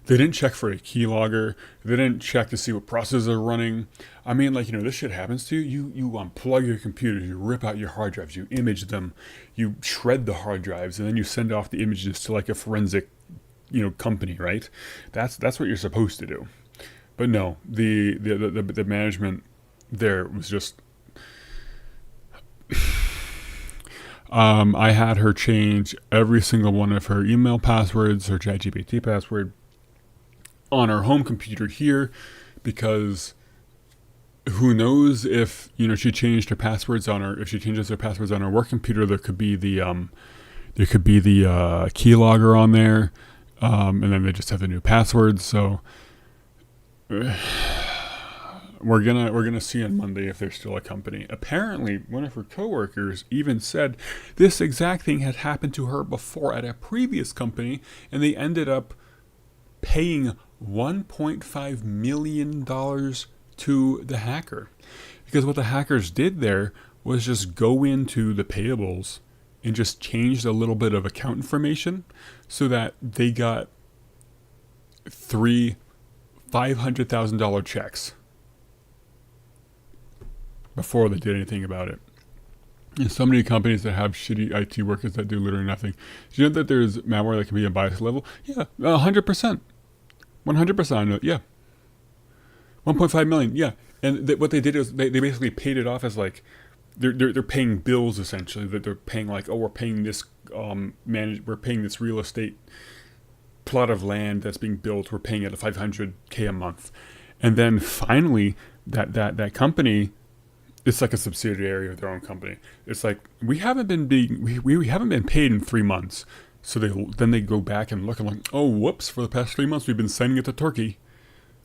They didn't check for a keylogger. They didn't check to see what processes are running. I mean, like, this shit happens to you. You unplug your computers, you rip out your hard drives, you image them, you shred the hard drives, and then you send off the images to like a forensic, company, right? That's what you're supposed to do. But no, the management there was just. I had her change every single one of her email passwords, her ChatGPT password, on our home computer here, because who knows if she changed her passwords if she changes her passwords on our work computer, there could be the keylogger on there, and then they just have the new passwords. So we're gonna see on Monday if they're still a company. Apparently, one of her coworkers even said this exact thing had happened to her before at a previous company, and they ended up paying $1.5 million to the hacker. Because what the hackers did there was just go into the payables and just changed a little bit of account information so that they got 3 $500,000 checks before they did anything about it. And so many companies that have shitty IT workers that do literally nothing. Do you know that there's malware that can be a bias level? Yeah, 100%. 100% I know, yeah. 1.5 million, yeah. And what they did is they basically paid it off as like, they're paying bills essentially. That they're paying like, oh, we're paying this we're paying this real estate plot of land that's being built. We're paying it at $500K a month. And then finally, that company, it's like a subsidiary of their own company. It's like, we haven't been paid in 3 months. So they go back and look and like, oh, whoops, for the past 3 months we've been sending it to Turkey.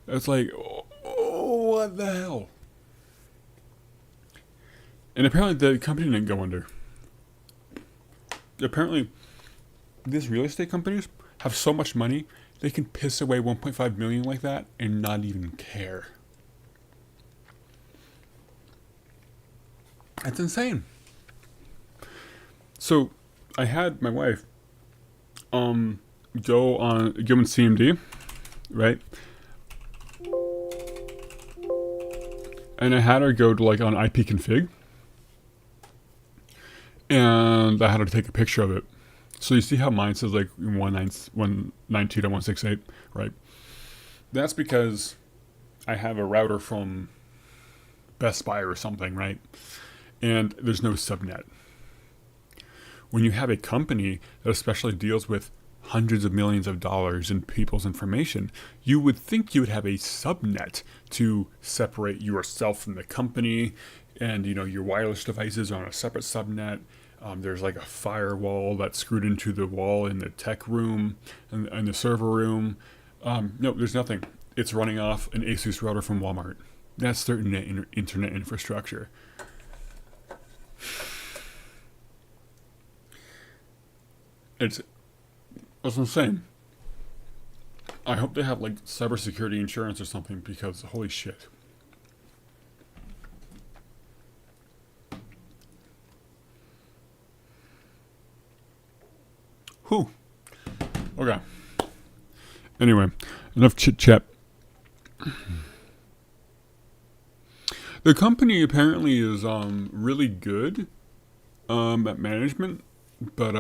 It's like, oh, what the hell? And apparently the company didn't go under. Apparently, these real estate companies have so much money, they can piss away 1.5 million like that and not even care. That's insane. So I had my wife go on CMD, right? And I had her go to like on IPconfig, and I had her take a picture of it. So you see how mine says like 192.168, right? That's because I have a router from Best Buy or something, right? And there's no subnet. When you have a company that especially deals with hundreds of millions of dollars in people's information, you would think you would have a subnet to separate yourself from the company, and your wireless devices are on a separate subnet. There's like a firewall that's screwed into the wall in the tech room and the server room. No, there's nothing. It's running off an Asus router from Walmart. That's their internet infrastructure. That's what I'm saying. I hope they have like cybersecurity insurance or something, because holy shit. Whew. Okay. Anyway, enough chit chat. The company apparently is really good at management, but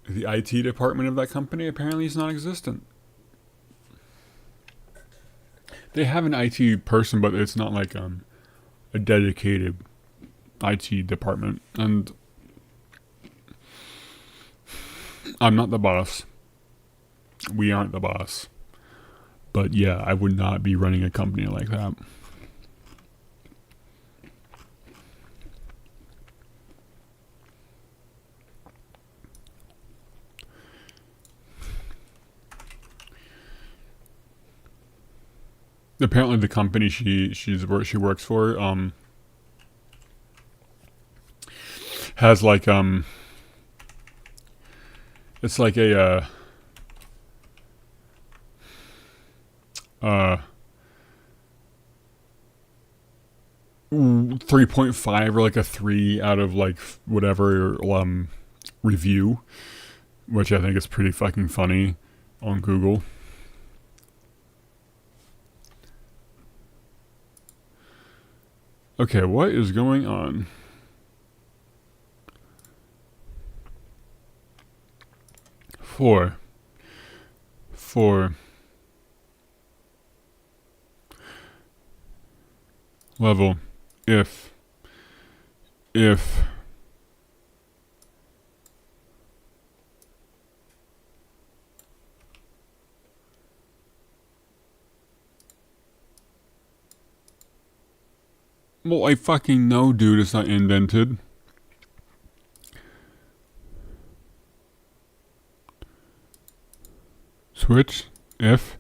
the IT department of that company apparently is non-existent. They have an IT person, but it's not like a dedicated IT department, and I'm not the boss. We aren't the boss. But yeah, I would not be running a company like that. Apparently, the company she works for has like it's like a 3.5 or like a 3 out of like whatever review, which I think is pretty fucking funny on Google. Okay, what is going on? Four. Level. If. Well, I fucking know, dude, it's not indented. Switch. If.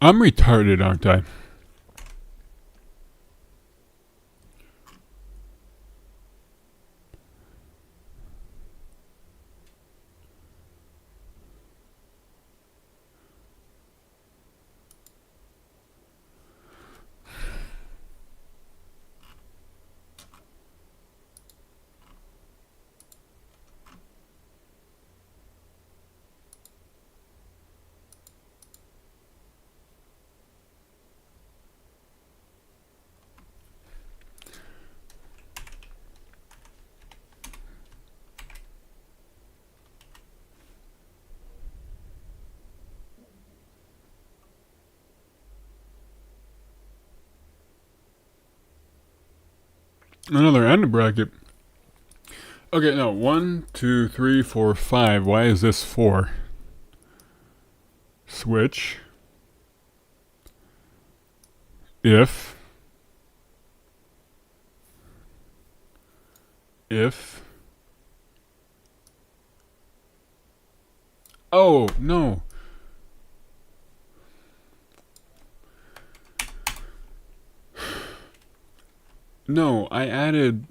I'm retarded, aren't I? Another end bracket. Okay, no. 1, 2, 3, 4, 5. Why is this 4? Switch. If. Oh, no. No, I added.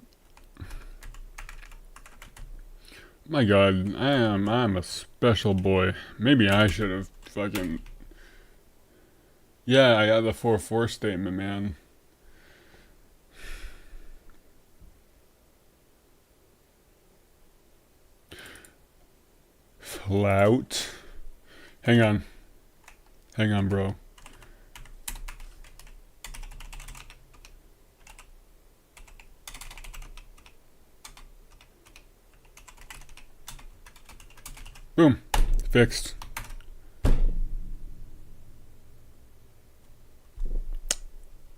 My God, I'm a special boy. Maybe I should have fucking. Yeah, I got the 4-4 statement, man. clout. Hang on. Hang on, bro. Boom. Fixed.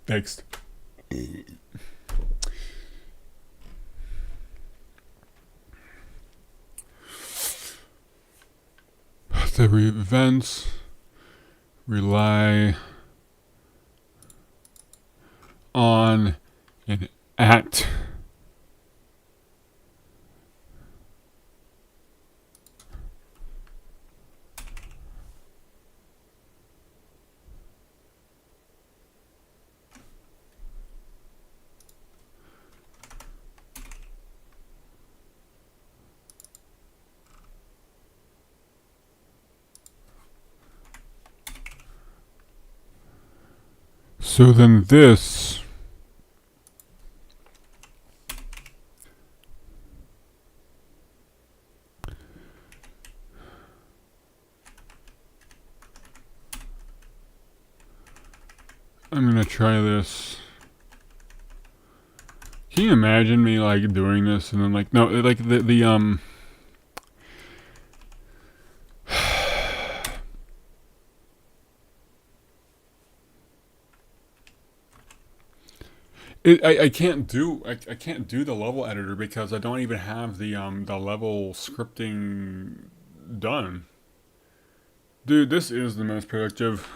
Fixed. The events rely on an at so then this I'm gonna try this. Can you imagine me like doing this and then like no like the I can't do I can't do the level editor because I don't even have the level scripting done. Dude, this is the most productive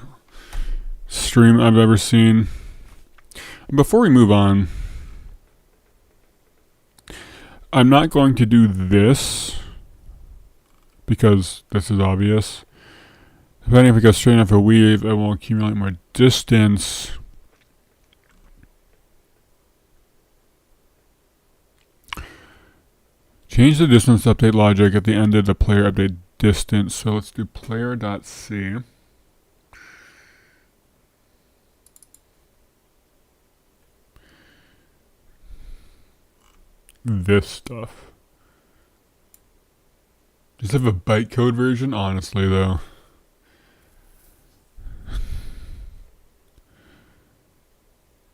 stream I've ever seen. Before we move on, I'm not going to do this because this is obvious. Depending if it goes straight enough a weave, it will accumulate more distance. Change the distance update logic at the end of the player update distance. So let's do player.c. This stuff. Does it have a bytecode version? Honestly, though.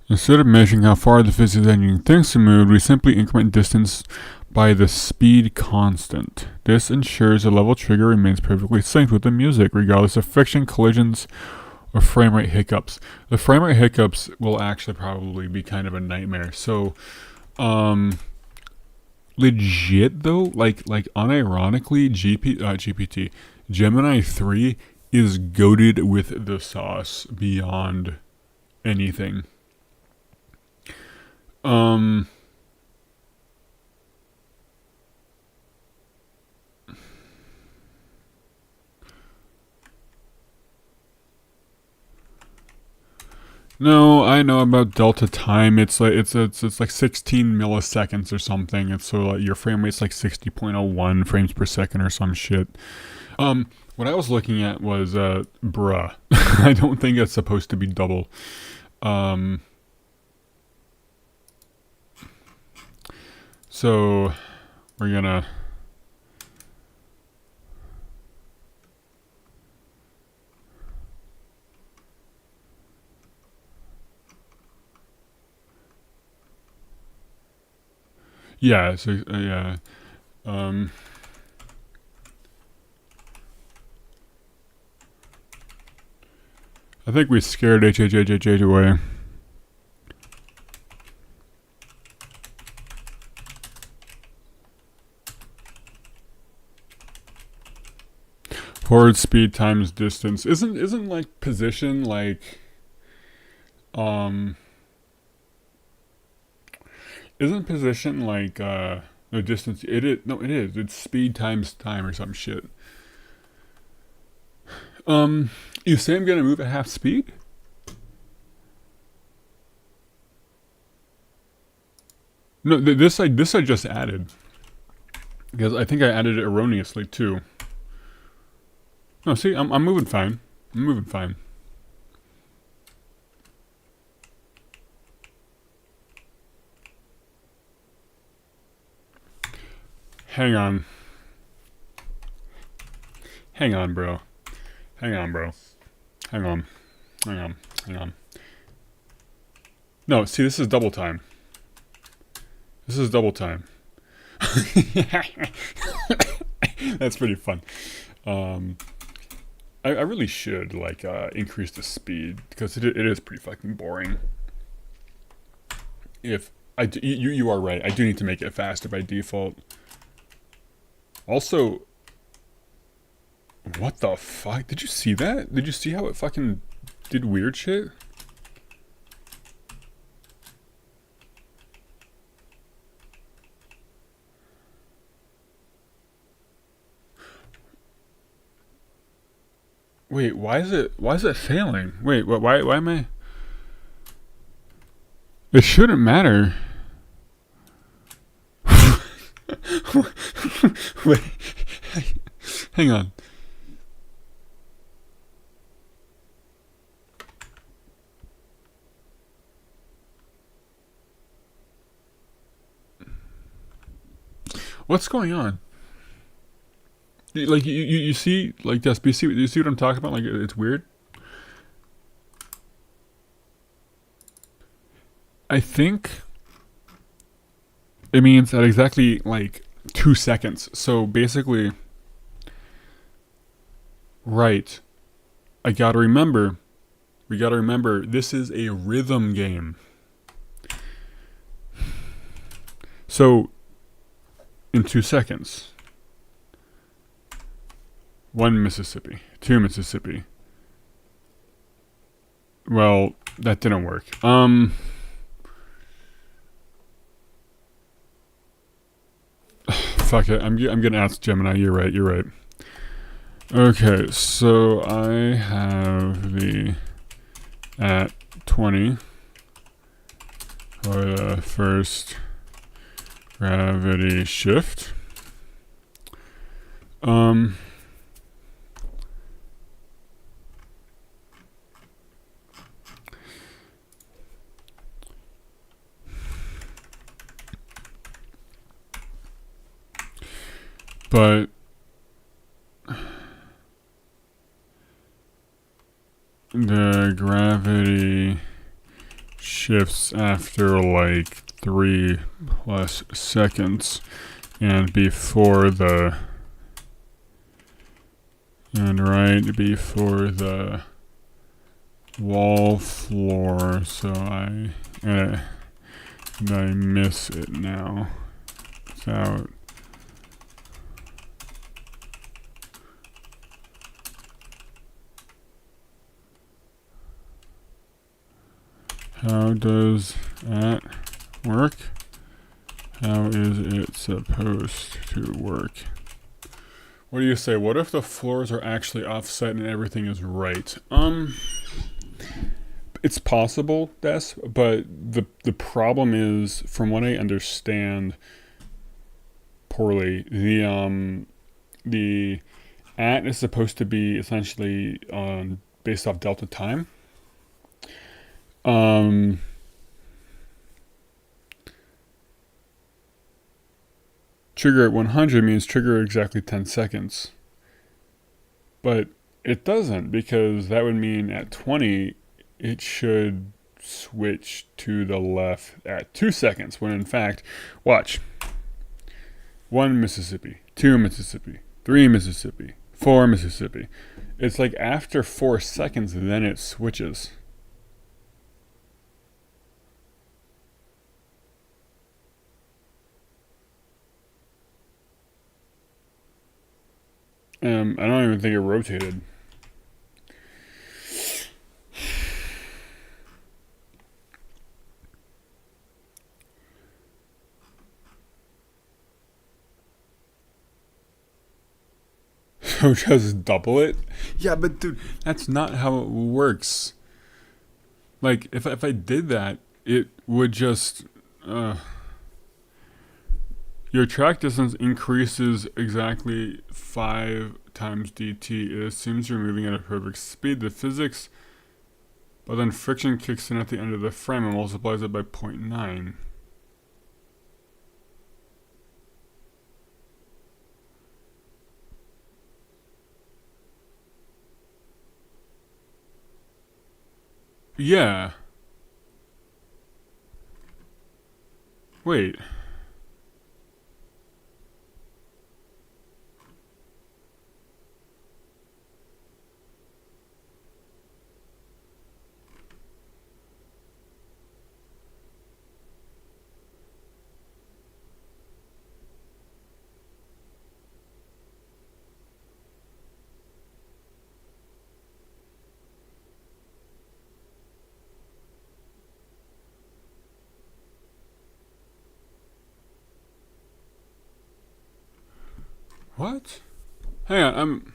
Instead of measuring how far the physics engine thinks to move, we simply increment distance by the speed constant. This ensures the level trigger remains perfectly synced with the music, regardless of friction, collisions, or frame rate hiccups. The frame rate hiccups will actually probably be kind of a nightmare. So, legit though, like unironically, GPT, Gemini 3 is goated with the sauce beyond anything. No, I know about delta time. It's like it's like 16 milliseconds or something. It's so like your frame rate's like 60.01 frames per second or some shit. What I was looking at was bruh. I don't think it's supposed to be double. So we're gonna yeah, so yeah. I think we scared HHHH away. Forward speed times distance. Isn't like position like isn't position like no distance it is. It's speed times time or some shit. You say I'm gonna move at half speed? No, this I just added. Because I think I added it erroneously too. No, see, I'm moving fine. I'm moving fine. Hang on. Hang on, bro. Hang on, bro. Hang on. Hang on. Hang on. No, see, this is double time. This is double time. That's pretty fun. I really should like increase the speed because it is pretty fucking boring. If you are right, I do need to make it faster by default. Also, what the fuck? Did you see that? Did you see how it fucking did weird shit? Wait, why is it failing? Wait, why am I? It shouldn't matter. Wait, hang on. What's going on? Like you see like this? You see what I'm talking about? Like it's weird. I think it means at exactly like 2 seconds. So basically, right. I gotta remember. We gotta remember this is a rhythm game. So in 2 seconds. 1 Mississippi. 2 Mississippi. Well, that didn't work. Fuck it. I'm gonna ask Gemini. You're right. You're right. Okay, so I have the at 20 for the first gravity shift. But the gravity shifts after like 3+ seconds and before the right before the wall floor, so I miss it now. It's out. How does that work? How is it supposed to work? What do you say? What if the floors are actually offset and everything is right? It's possible, Des, but the problem is, from what I understand poorly, the at is supposed to be essentially based off delta time. Trigger at 100 means trigger exactly 10 seconds. But it doesn't, because that would mean at 20 it should switch to the left at 2 seconds, when in fact, watch. 1 Mississippi, 2 Mississippi, 3 Mississippi, 4 Mississippi. It's like after 4 seconds then it switches. I don't even think it rotated. So just double it? Yeah, but dude, that's not how it works. Like, if I did that, it would just... Your track distance increases exactly 5 times dt. It assumes you're moving at a perfect speed. The physics, but then friction kicks in at the end of the frame and multiplies it by 0.9. Yeah. Wait. What? Hang on, I'm...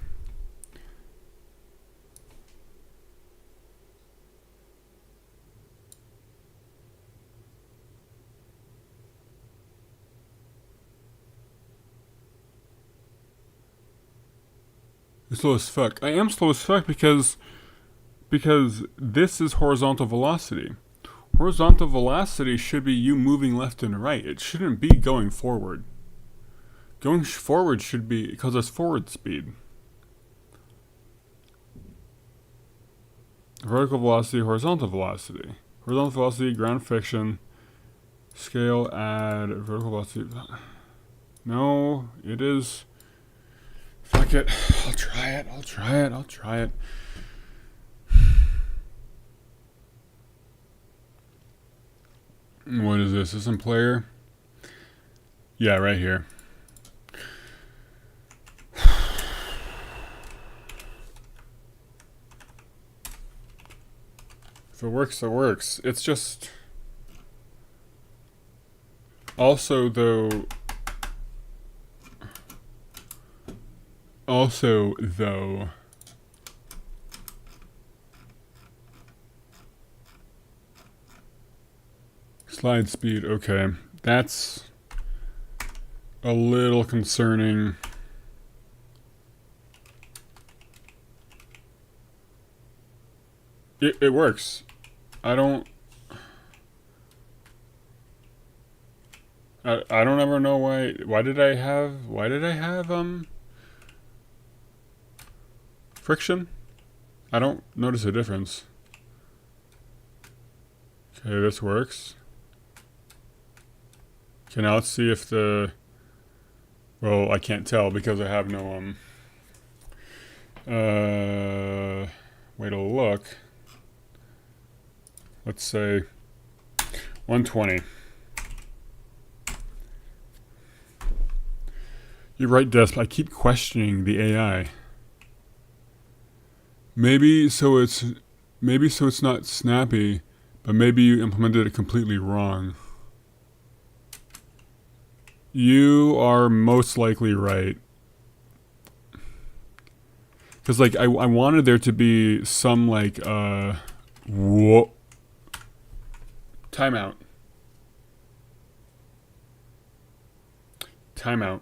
slow as fuck. I am slow as fuck because this is horizontal velocity. Horizontal velocity should be you moving left and right. It shouldn't be going forward. Going forward should be because it's forward speed. Vertical velocity, horizontal velocity. Horizontal velocity, ground friction, scale, add, vertical velocity. No, it is. Fuck it. I'll try it. I'll try it. I'll try it. What is this? Is this in player? Yeah, right here. If it works, it works. It's just... Also, though... Slide speed, okay. That's a little concerning. It works. I don't ever know why did I have friction? I don't notice a difference. Okay, this works. Okay, now let's see if the... Well, I can't tell because I have no, way to look. Let's say 120. You're right, Desp. I keep questioning the AI. Maybe so it's not snappy, but maybe you implemented it completely wrong. You are most likely right. Because, like, I wanted there to be some, like, whoa. Timeout. Timeout.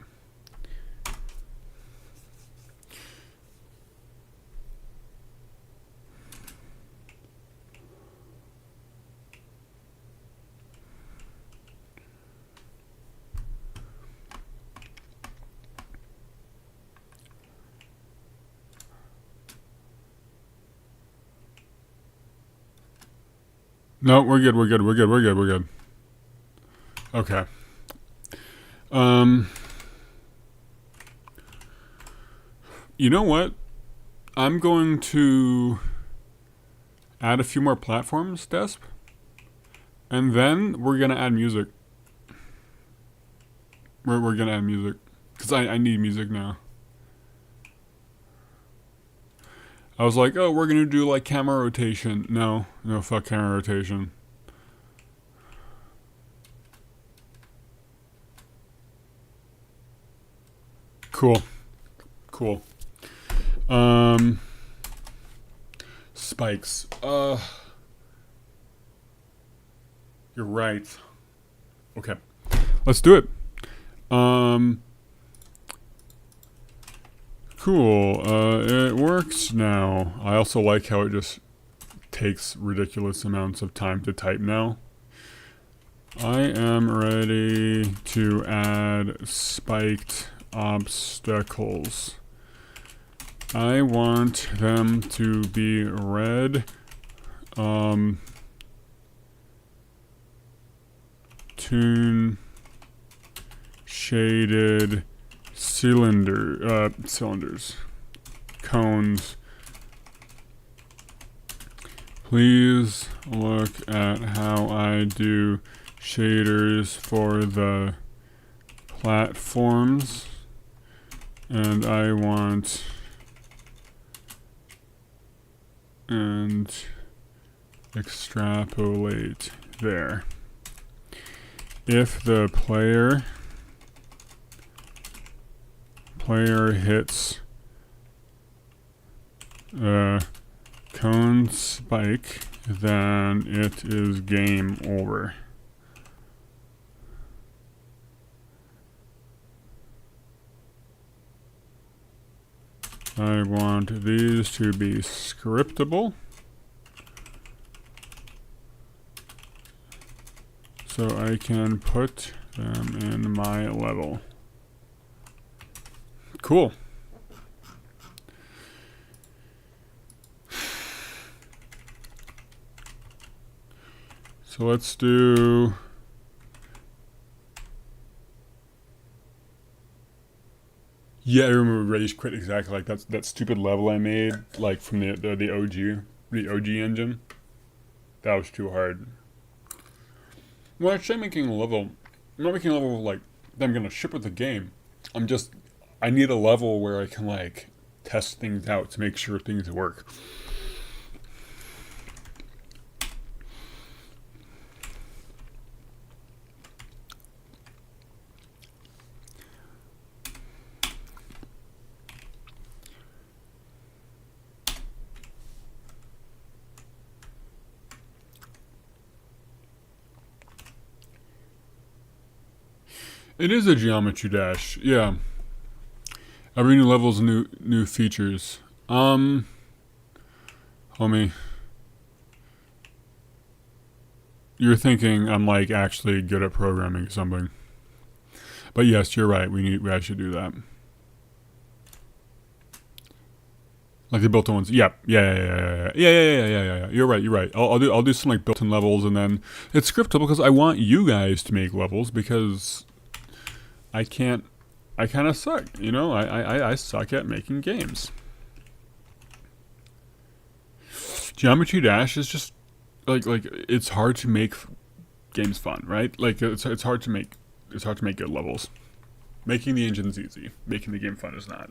No, we're good. Okay. You know what? I'm going to add a few more platforms, Desp. And then we're going to add music. We're going to add music. Because I need music now. I was like, oh, we're going to do like camera rotation. No, fuck camera rotation. Cool. Spikes. You're right. Okay. Let's do it. Cool. It works now. I also like how it just takes ridiculous amounts of time to type now. I am ready to add spiked obstacles. I want them to be red tune shaded cylinders, cones. Please look at how I do shaders for the platforms, and I want and extrapolate there. If the player hits cone spike, then it is game over. I want these to be scriptable, so I can put them in my level. Cool. So let's do I remember Rage Quit exactly like that stupid level I made, like from the OG engine. That was too hard. Well, actually, I'm not making a level like that I'm gonna ship with the game. I need a level where I can like test things out to make sure things work. It is a Geometry Dash, yeah. Every new level's new features. Homie. You're thinking I'm like actually good at programming something. But yes, you're right. We actually do that. Like the built-in ones. Yeah. You're right. I'll do some like built-in levels, and then it's scriptable because I want you guys to make levels because I can't. I kind of suck, you know. I suck at making games. Geometry Dash is just like it's hard to make games fun, right? Like it's hard to make good levels. Making the engine's easy. Making the game fun is not.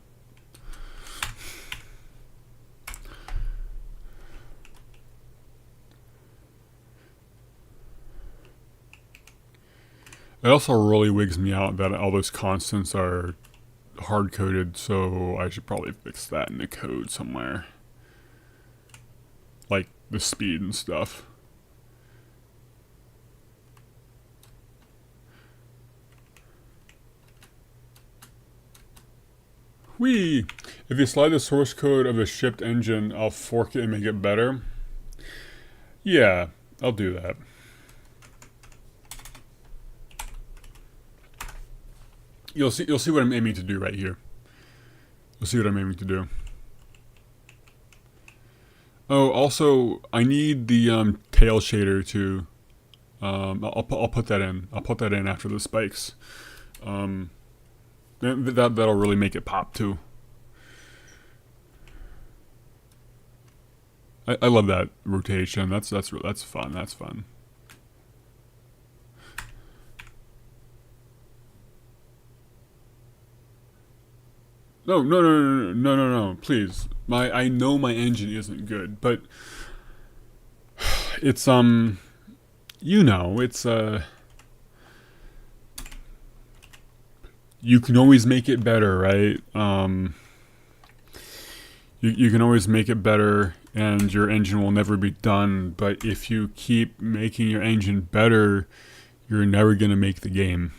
It also really wigs me out that all those constants are hard coded, so I should probably fix that in the code somewhere. Like the speed and stuff. Whee! If you slide the source code of the shipped engine, I'll fork it and make it better. Yeah, I'll do that. You'll see what I'm aiming to do right here. You'll see what I'm aiming to do. Oh, also, I need the tail shader to. I'll put that in. I'll put that in after the spikes. That'll really make it pop too. I love that rotation. That's fun. That's fun. No. Please, I know my engine isn't good, but it's it's you can always make it better, right? You can always make it better, and your engine will never be done. But if you keep making your engine better, you're never gonna make the game.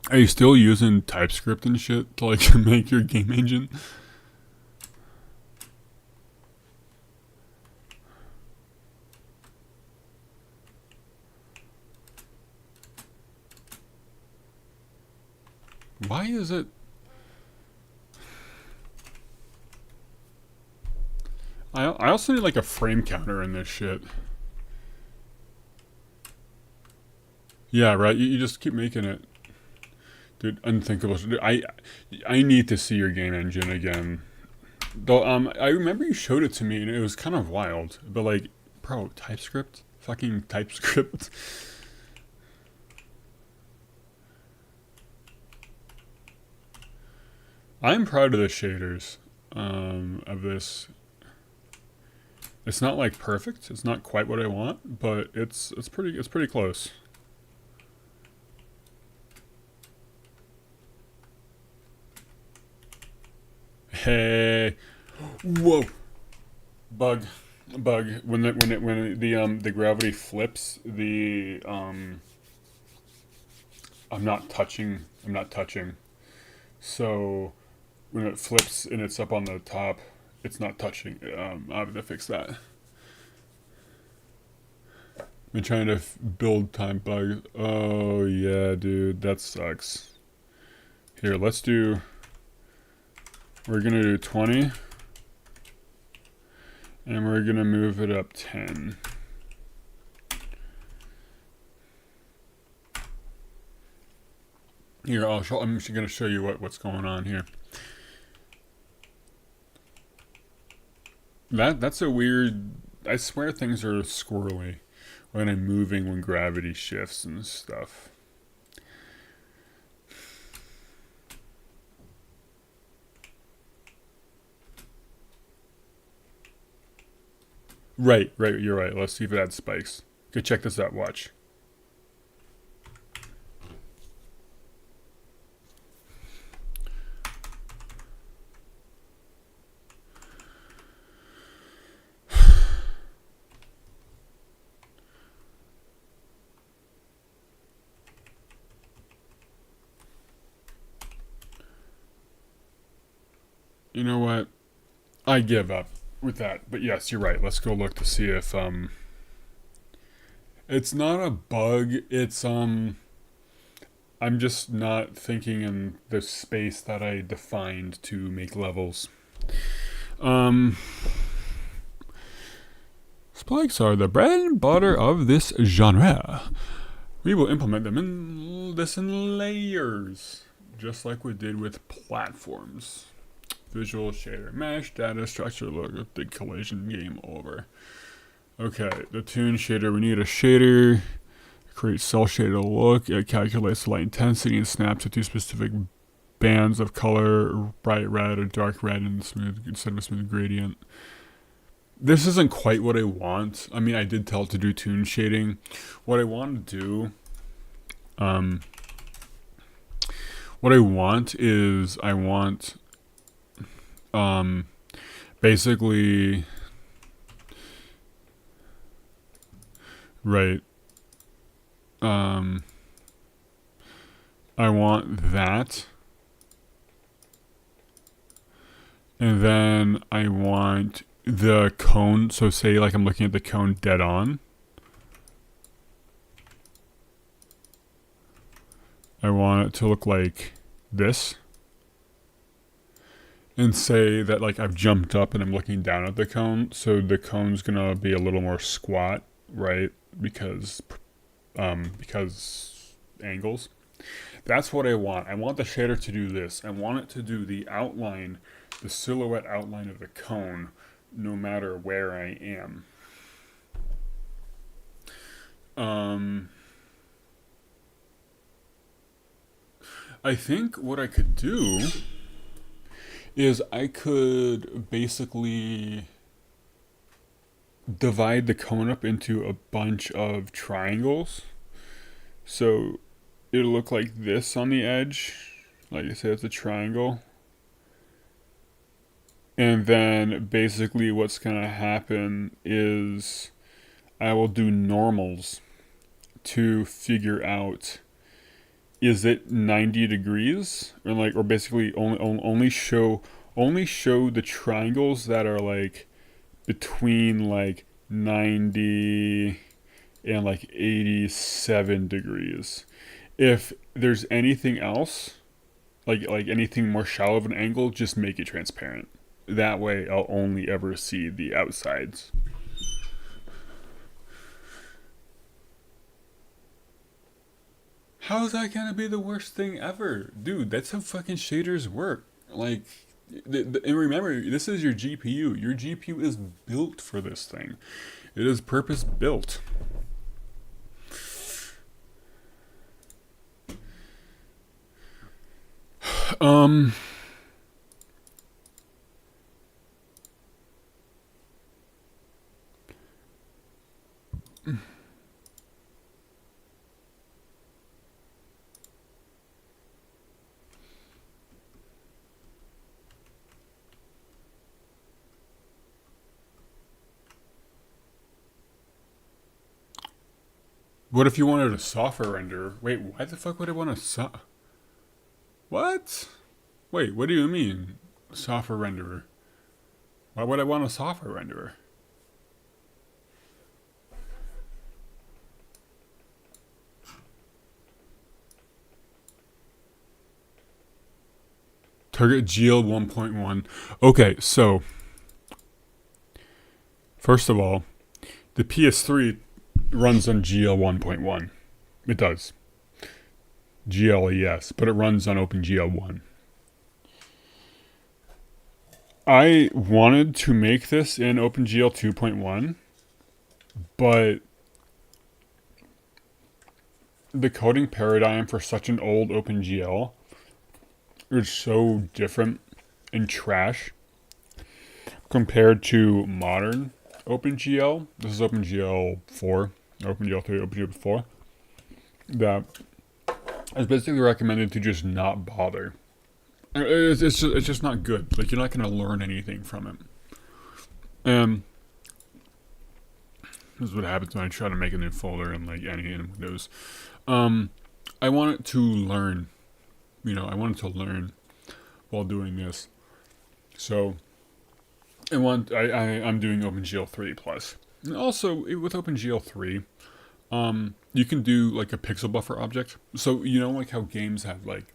Are you still using TypeScript and shit to like make your game engine? Why is it? I also need like a frame counter in this shit. Yeah, right. You just keep making it, dude. Unthinkable. Dude, I need to see your game engine again. Though I remember you showed it to me and it was kind of wild. But like, bro, TypeScript, fucking TypeScript. I'm proud of the shaders of this. It's not like perfect. It's not quite what I want, but it's pretty close. Hey, whoa, bug, when the gravity flips, I'm not touching. So when it flips and it's up on the top, it's not touching. I have to fix that. Been trying to build time bug. Oh yeah, dude, that sucks. Here, let's do. We're gonna do 20, and we're gonna move it up 10. Here, I'm just gonna show you what's going on here. That's a weird. I swear things are squirrely when I'm moving when gravity shifts and stuff. Right, you're right. Let's see if it adds spikes. Okay, check this out, watch. You know what? I give up with that. But yes, you're right. Let's go look to see if it's not a bug, it's I'm just not thinking in the space that I defined to make levels. Um Spikes are the bread and butter of this genre. We will implement them in layers, just like we did with platforms. Visual shader, mesh, data, structure, logo, big collision, game over. Okay, the tune shader, we need a shader. Create cell shaded look. It calculates the light intensity and snaps it to specific bands of color, bright red or dark red, and smooth instead of a smooth gradient. This isn't quite what I want. I mean, I did tell it to do tune shading. What I want to do, what I want is basically, right. I want that. And then I want the cone. So say like I'm looking at the cone dead on. I want it to look like this. And say that like I've jumped up and I'm looking down at the cone. So the cone's gonna be a little more squat, right? Because angles. That's what I want. I want the shader to do this. I want it to do the outline, the silhouette outline of the cone, no matter where I am. I think what I could do is I could basically divide the cone up into a bunch of triangles. So it'll look like this on the edge. Like I said, it's a triangle. And then basically what's going to happen is I will do normals to figure out, is it 90 degrees or basically only show the triangles that are like between like 90 and like 87 degrees. If there's anything else, like anything more shallow of an angle, just make it transparent. that way I'll only ever see the outsides. How is that gonna be the worst thing ever? Dude, that's how fucking shaders work. Like, and remember, this is your GPU. Your GPU is built for this thing. It is purpose built. Um, what if you wanted a software render? Wait, why the fuck would I want a What? Wait, what do you mean, software renderer? Why would I want a software renderer? Target GL 1.1. Okay, so first of all, the PS3 runs on GL 1.1. It does. GLES, but it runs on OpenGL 1. I wanted to make this in OpenGL 2.1, but the coding paradigm for such an old OpenGL is so different and trash compared to modern OpenGL. This is OpenGL 4, OpenGL 3, OpenGL 4. That it's basically recommended to just not bother. It's just not good. Like, you're not going to learn anything from it. And this is what happens when I try to make a new folder in like any in Windows. I want it to learn. I wanted to learn while doing this. So I'm doing OpenGL 3 plus. And also with OpenGL 3, you can do like a pixel buffer object. So like how games have like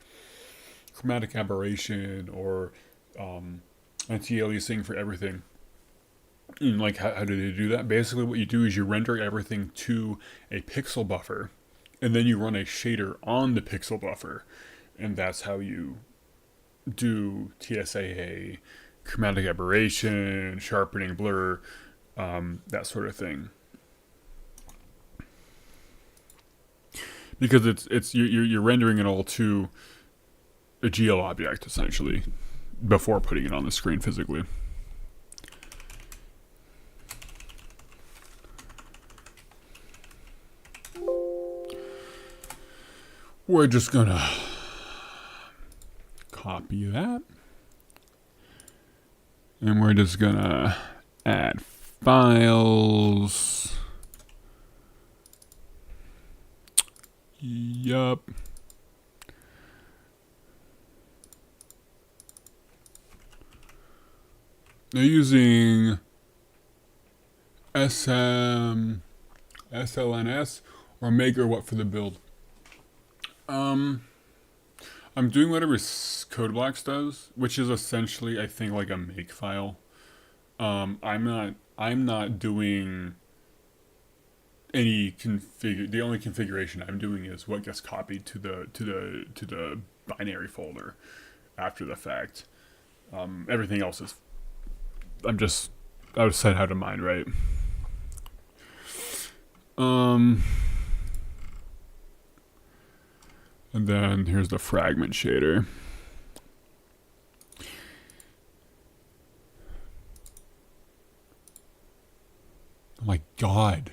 chromatic aberration or anti-aliasing for everything. And like how do they do that? Basically what you do is you render everything to a pixel buffer, and then you run a shader on the pixel buffer, and that's how you do TSAA, chromatic aberration, sharpening, blur, that sort of thing. Because you're rendering it all to a GL object essentially before putting it on the screen physically. We're just gonna copy that, and we're just gonna add files. Yup. They're using SLNS or Maker what for the build. I'm doing whatever CodeBlocks does, which is essentially I think like a make file. I'm not doing any the only configuration I'm doing is what gets copied to the binary folder after the fact. Everything else is I was set how to mine, right? And then here's the fragment shader. Oh my god.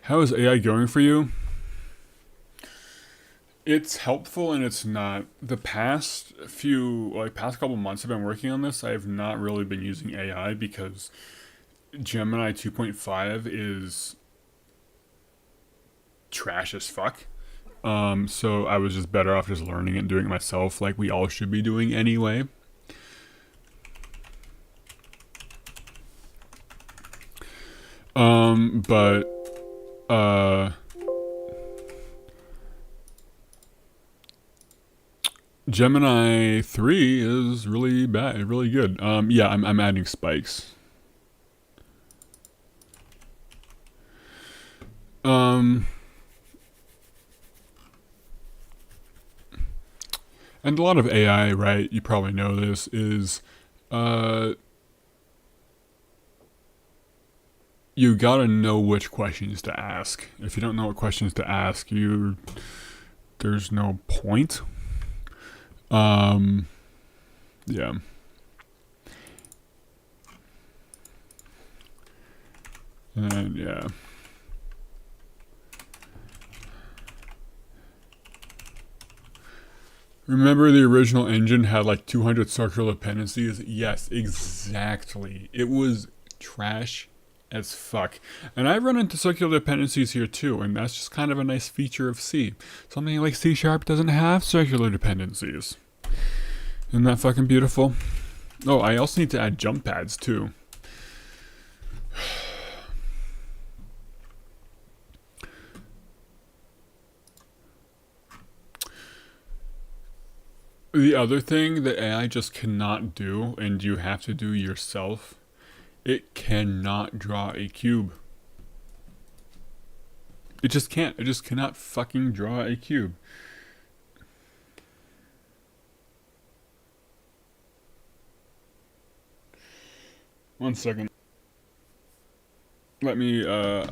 How is AI going for you? It's helpful and it's not. The past couple months I've been working on this, I have not really been using AI because Gemini 2.5 is trash as fuck. So I was just better off just learning it and doing it myself like we all should be doing anyway. But Gemini 3 is really bad, really good. Yeah, I'm adding spikes. And a lot of AI, right? You probably know this is, uh, you gotta know which questions to ask. If you don't know what questions to ask, there's no point. Um, yeah. And yeah. Remember the original engine had like 200 structural dependencies? Yes, exactly. It was trash as fuck. And I run into circular dependencies here too, and that's just kind of a nice feature of C. Something like C# doesn't have circular dependencies. Isn't that fucking beautiful? Oh, I also need to add jump pads too. The other thing that AI just cannot do, and you have to do yourself, it cannot draw a cube. It just can't. It just cannot fucking draw a cube. One second. Let me, I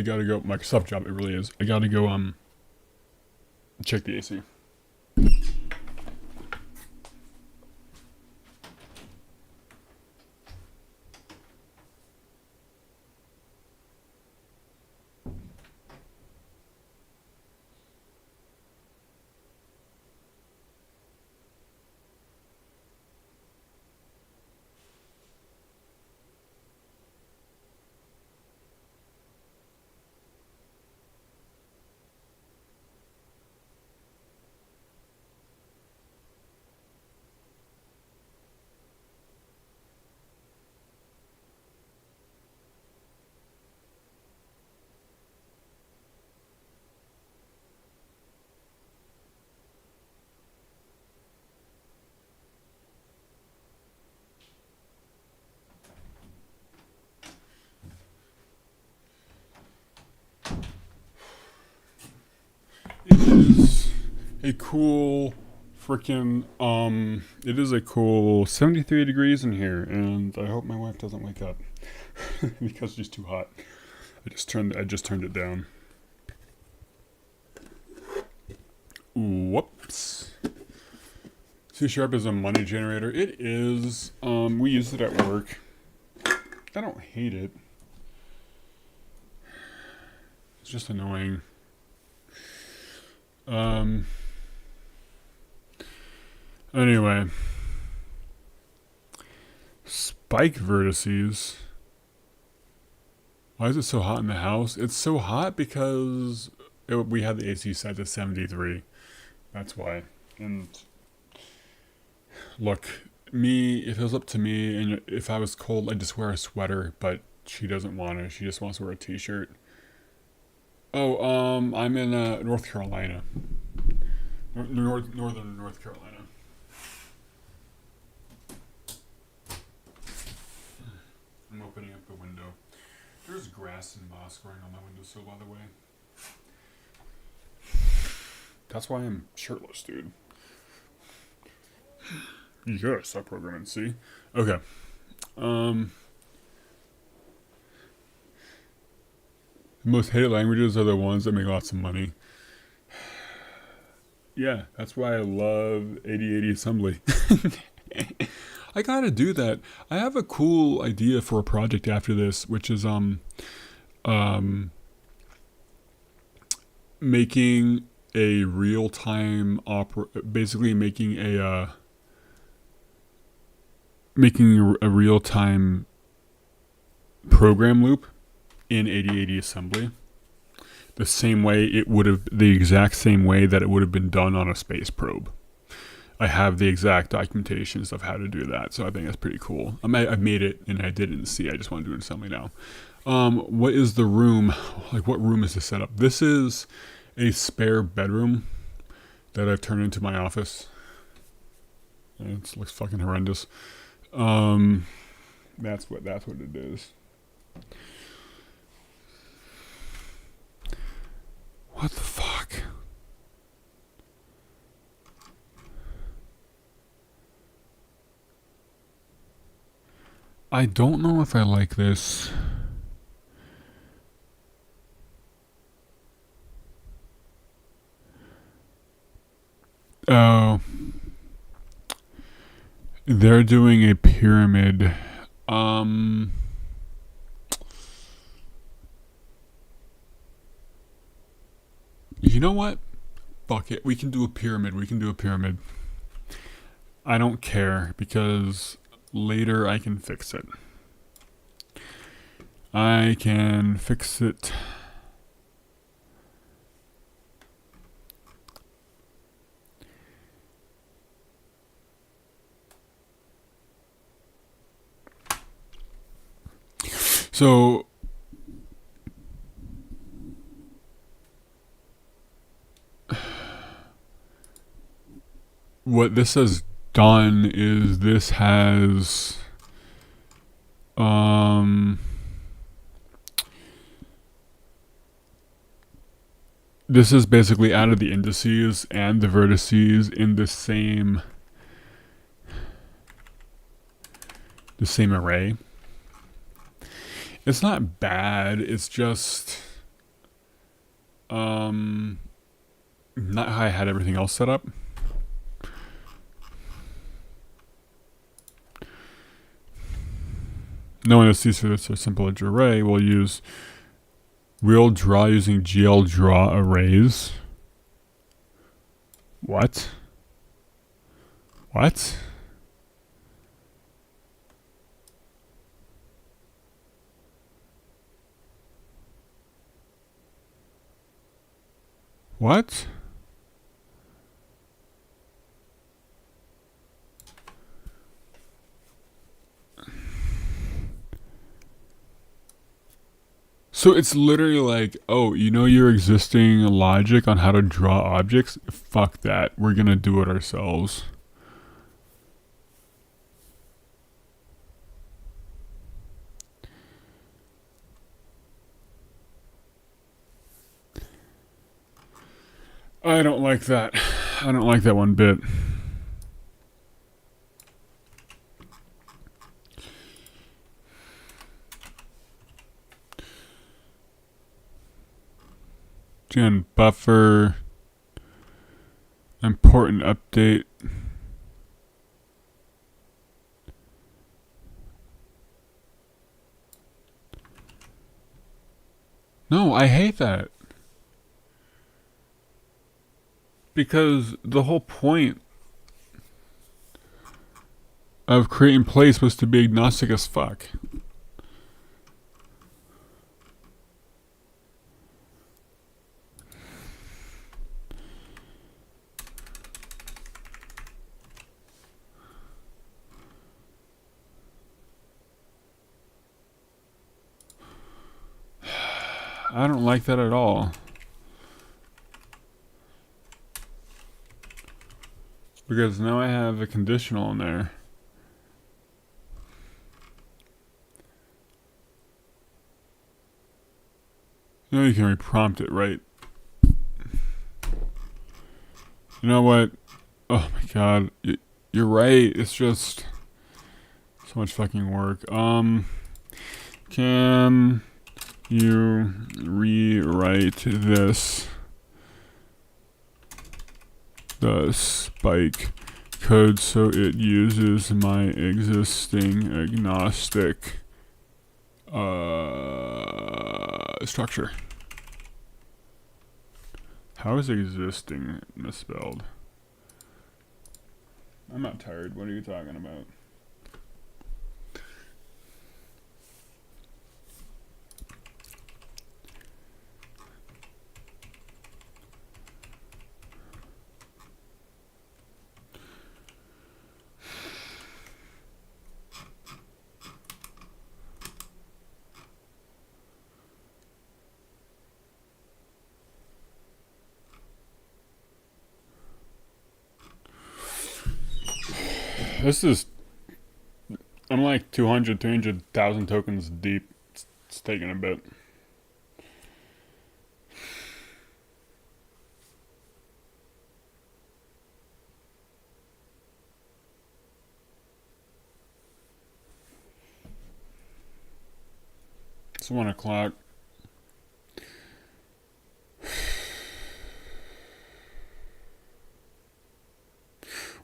gotta go. Microsoft job, it really is. I gotta go, check the AC. It is a cool freaking it is a cool 73 degrees in here, and I hope my wife doesn't wake up because she's too hot. I just turned it down. Whoops. C# is a money generator. It is. We use it at work. I don't hate it. It's just annoying. Anyway. Spike vertices. Why is it so hot in the house? It's so hot because we had the AC set to 73. That's why. And look, if it was up to me and if I was cold, I'd just wear a sweater, but she doesn't want to. She just wants to wear a t-shirt. Oh, I'm in North Carolina. Northern North Carolina. I'm opening up the window. There's grass and moss growing on my windowsill, by the way. That's why I'm shirtless, dude. You gotta stop programming, see? Okay. The most hated languages are the ones that make lots of money. Yeah, that's why I love 8080 assembly. I gotta do that. I have a cool idea for a project after this, which is making a real-time basically making a real-time program loop in 8080 assembly. The exact same way that it would have been done on a space probe. I have the exact documentations of how to do that, so I think that's pretty cool. I've made it and I did it in C. I just want to do it in assembly now. What is the room? Like, what room is this set up? This is a spare bedroom that I've turned into my office. It looks fucking horrendous. That's what it is. What the fuck? I don't know if I like this. Oh. They're doing a pyramid. You know what? Fuck it. We can do a pyramid. I don't care because later I can fix it. So what this has done is this has this has basically added the indices and the vertices in the same array. It's not bad, it's just not how I had everything else set up. Knowing this is a simple array, we'll draw using GL draw arrays. What? What? What? So it's literally like, oh, you know your existing logic on how to draw objects? Fuck that. We're gonna do it ourselves. I don't like that. I don't like that one bit. Gen buffer. Important update. No, I hate that. Because the whole point of creating place was to be agnostic as fuck. I don't like that at all. Because now I have a conditional in there. You know you can reprompt it, right? You know what? Oh my god. You're right. It's just so much fucking work. Can you rewrite the spike code so it uses my existing agnostic structure? How is existing misspelled? I'm not tired. What are you talking about? This is, I'm like 200, 300,000 tokens deep. It's taking a bit. It's 1 o'clock.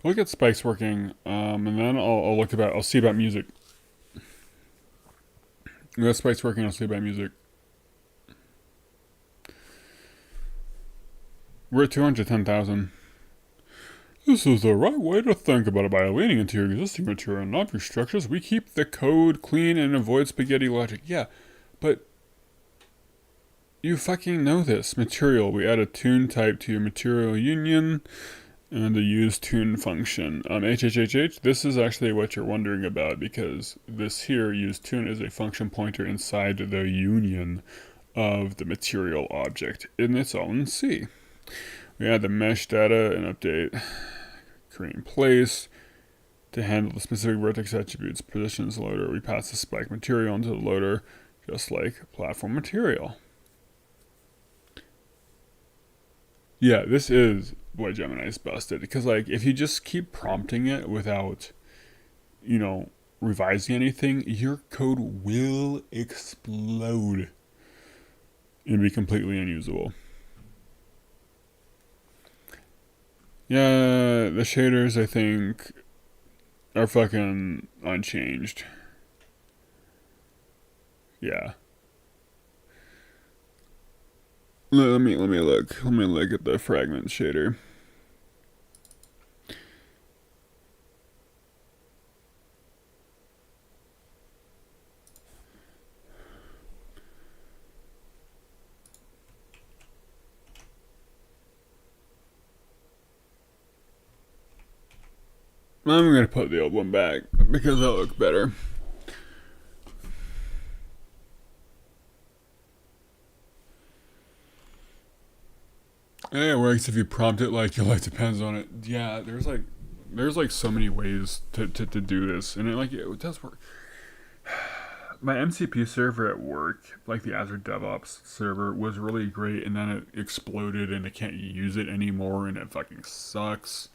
We'll get spikes working, and then I'll look about. I'll see about music. We'll get spikes working. I'll see about music. We're at 210,000. This is the right way to think about it. By leaning into your existing material and not your structures, we keep the code clean and avoid spaghetti logic. Yeah, but you fucking know this. Material. We add a tune type to your material union and the use tune function. HHHH, this is actually what you're wondering about, because this here, use tune, is a function pointer inside the union of the material object, and it's all in C. We add the mesh data and update create place to handle the specific vertex attributes positions loader. We pass the spike material into the loader just like platform material. Yeah, this is why Gemini's busted, because like if you just keep prompting it without, you know, revising anything, your code will explode and be completely unusable. Yeah, the shaders, I think, are fucking unchanged. Yeah. Let me look. Let me look at the fragment shader. I'm gonna put the old one back because that'll look better. It works if you prompt it like your life depends on it. Yeah, there's like so many ways to do this, and it does work. My MCP server at work, like the Azure DevOps server, was really great, and then it exploded, and I can't use it anymore, and it fucking sucks.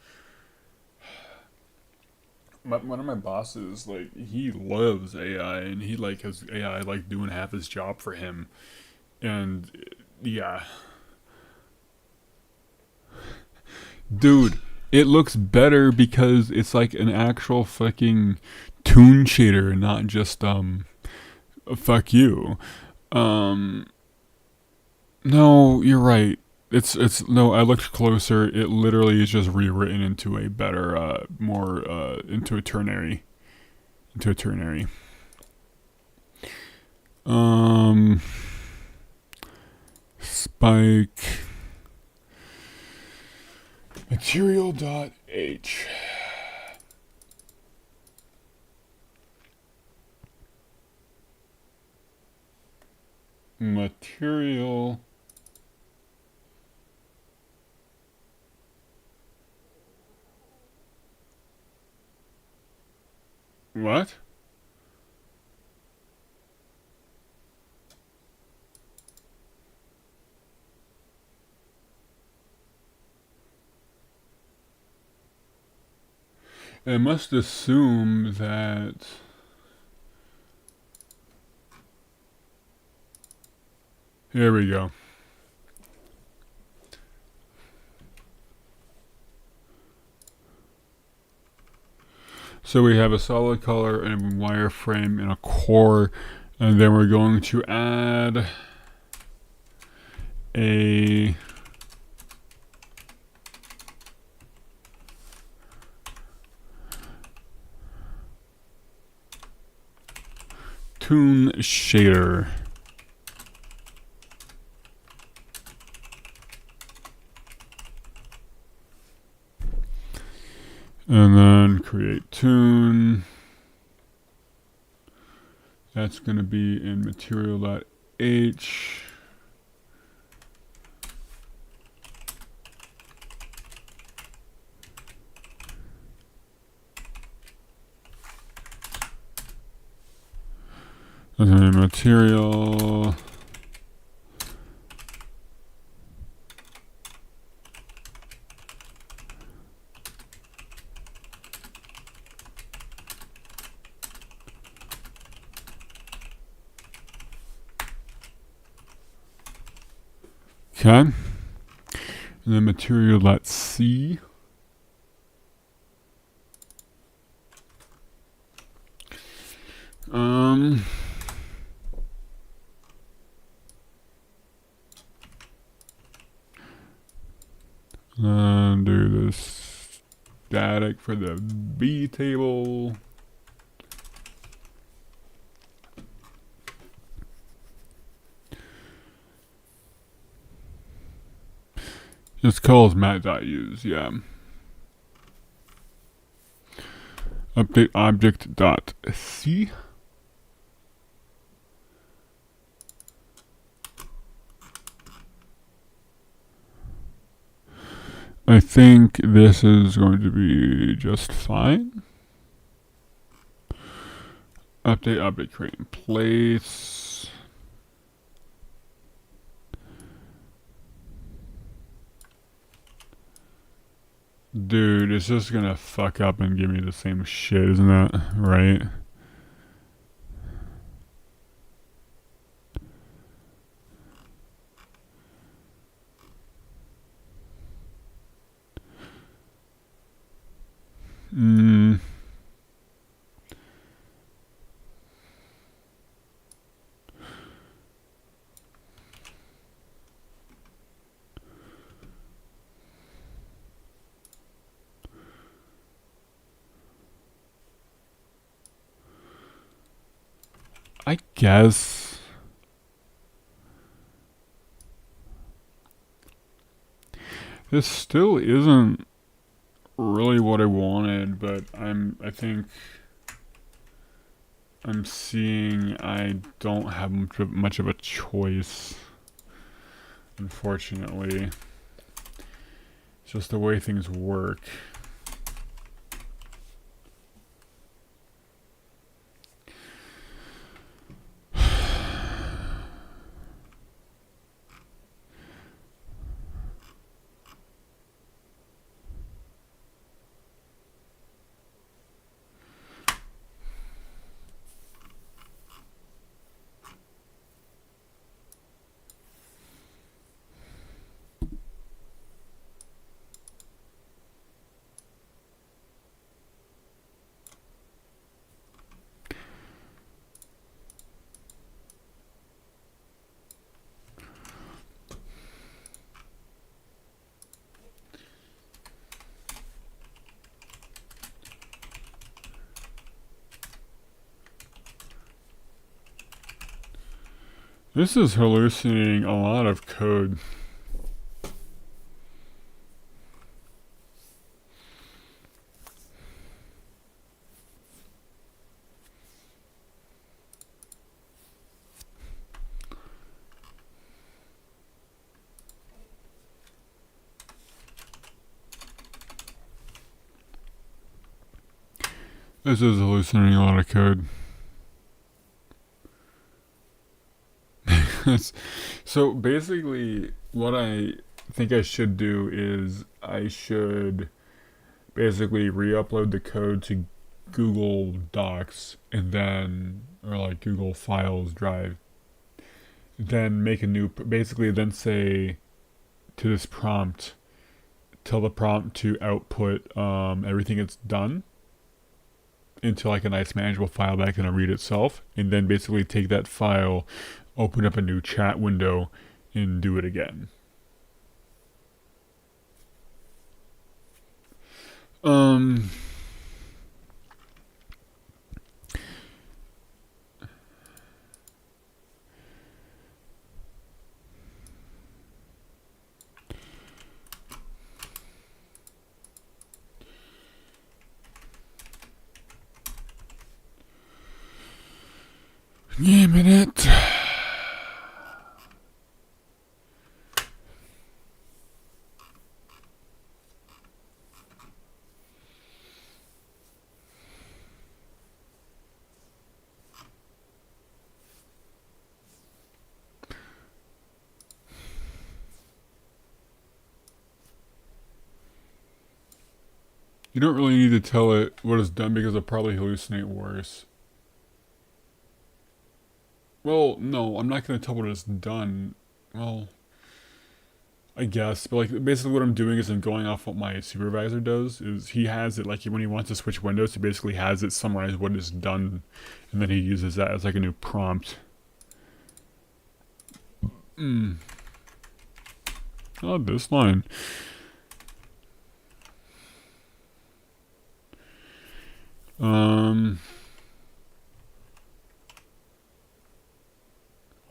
One of my bosses, like, he loves AI, and he like has AI like doing half his job for him, and yeah, dude, it looks better because it's like an actual fucking tune shader, not just fuck you. Um, no, you're right. It's no. I looked closer. It literally is just rewritten into a better, more into a ternary, into a ternary. Spike material.h. Material. What? It must assume that. Here we go. So we have a solid color and a wireframe and a core, and then we're going to add a tune shader. And then create tune. That's going to be in material.h. Okay, material. Okay. And then material, let's see. Do this static for the B table. This calls mat.use, yeah. Update object.c. I think this is going to be just fine. Update object create in place. Dude, it's just gonna fuck up and give me the same shit, isn't that right? I guess. This still isn't really what I wanted, but I think I'm seeing I don't have much of a choice, unfortunately. It's just the way things work. This is hallucinating a lot of code. This is hallucinating a lot of code. So basically, what I think I should do is I should basically re-upload the code to Google Docs and then, or like Google Files Drive, then make a new, basically then say to this prompt, tell the prompt to output everything it's done into like a nice manageable file that can read itself, and then basically take that file, open up a new chat window, and do it again. Yeah, a minute. You don't really need to tell it what it's done because it'll probably hallucinate worse. Well, no, I'm not going to tell what it's done. Well, I guess, but like basically what I'm doing is I'm going off what my supervisor does. Is he has it like when he wants to switch windows, he basically has it summarize what is done, and then he uses that as like a new prompt. Oh, this line.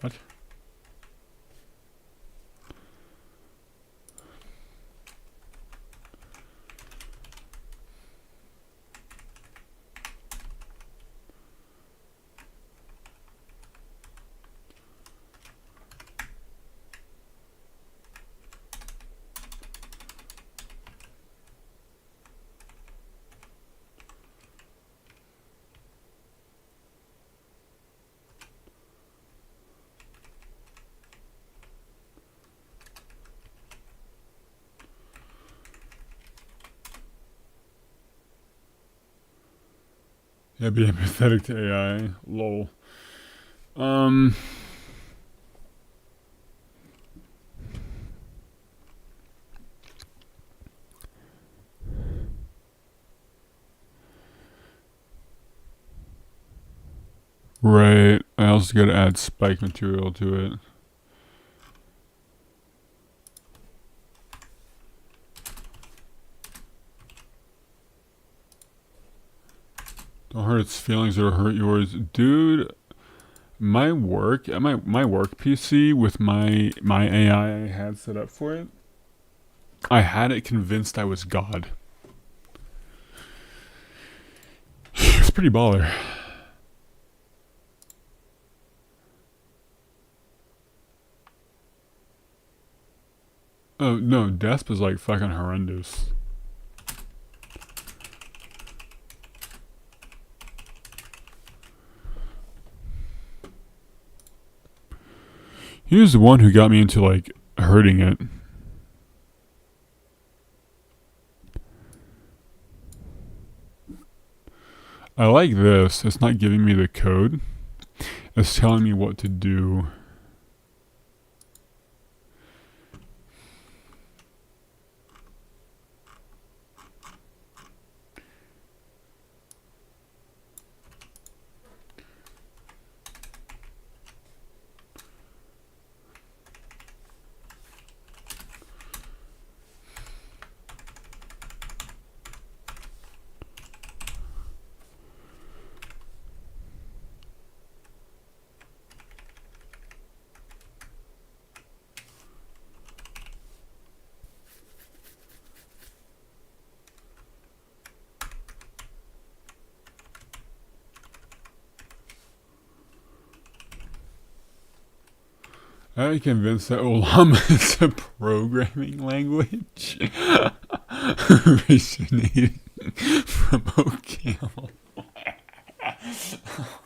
What? Yeah, be empathetic to AI. Lol. Right. I also gotta add spike material to it. Don't hurt its feelings or hurt yours. Dude, my work my work PC with my AI I had set up for it, I had it convinced I was God. It's pretty baller. Oh no, Desp is like fucking horrendous. He was the one who got me into like hurting it. I like this. It's not giving me the code. It's telling me what to do. I'm convinced that Olam is a programming language originating from OCaml.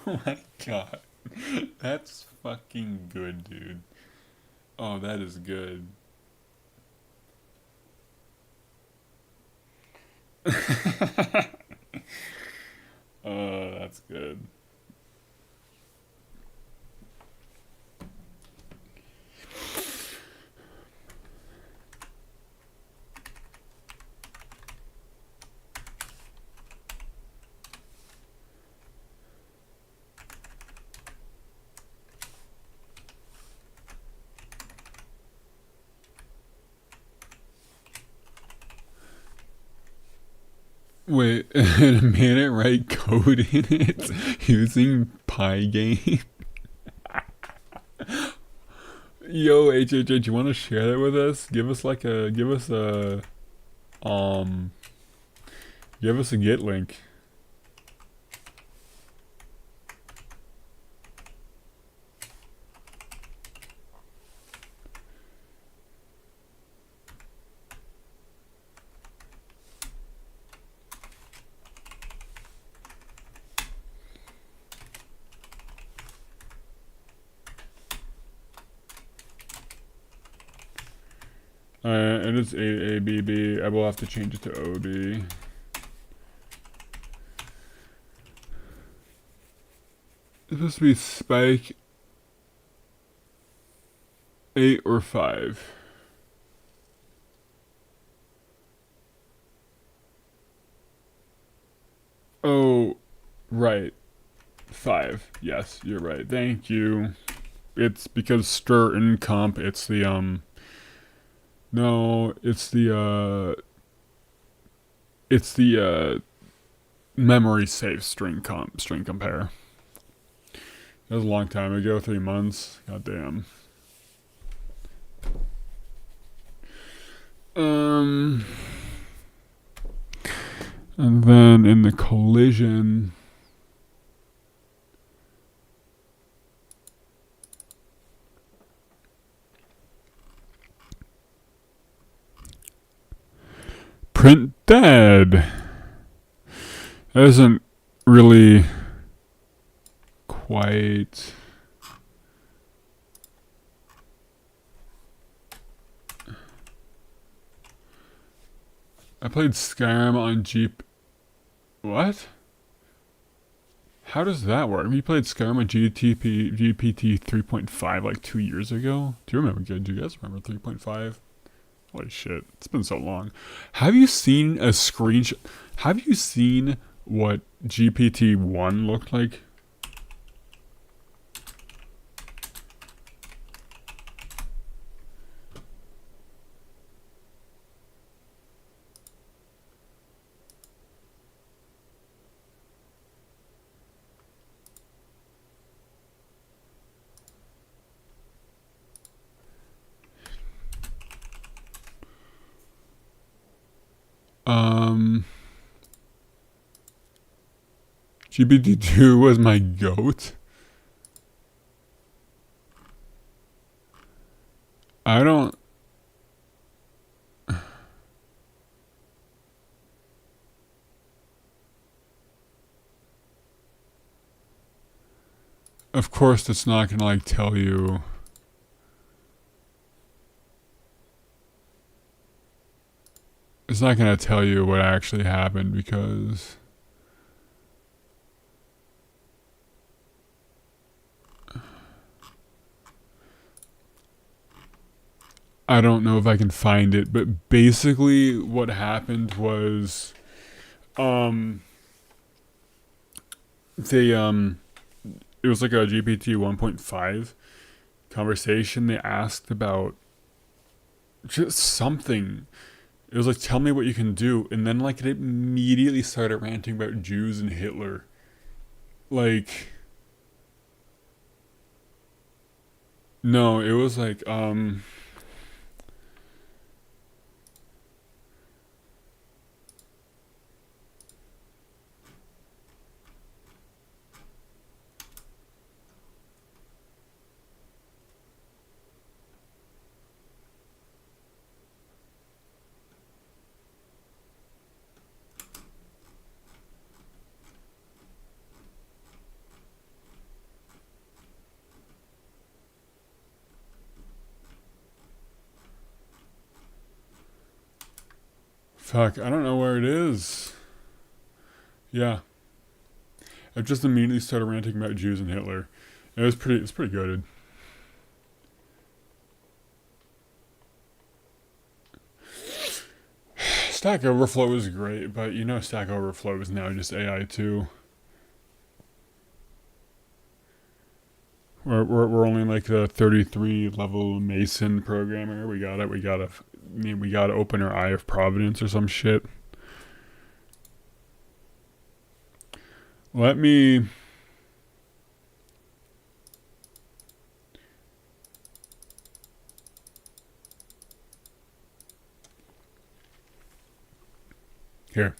Oh my god. That's fucking good, dude. Oh, that is good. That's good. Wait, and a minute write code in it using Pygame? Yo, HHH, you want to share that with us? Um, give us a Git link. It is AABB. I will have to change it to OB. supposed to be Spike 8 or 5. Oh, right. 5. Yes, you're right. Thank you. It's because stir in comp, it's the, no, it's the, memory safe string compare. That was a long time ago, 3 months. God damn. And then in the collision, print dead. That isn't really quite. I played Skyrim on Jeep. What? How does that work? We played Skyrim on GPT 3.5 like 2 years ago. Do you guys remember 3.5? Holy shit, it's been so long. Have you seen a screenshot? Have you seen what GPT-1 looked like? GPT-2 was my goat. I don't. Of course, it's not gonna like tell you. It's not gonna tell you what actually happened because. I don't know if I can find it, but basically what happened was they it was like a GPT 1.5 conversation. They asked about just something. It was like, tell me what you can do, and then like it immediately started ranting about Jews and Hitler. Like, no, it was like fuck, I don't know where it is. Yeah, I just immediately started ranting about Jews and Hitler. It's pretty good. Stack Overflow is great, but you know Stack Overflow is now just AI too. We're only like the 33 level Mason programmer. We gotta open our Eye of Providence or some shit. Let me. Here.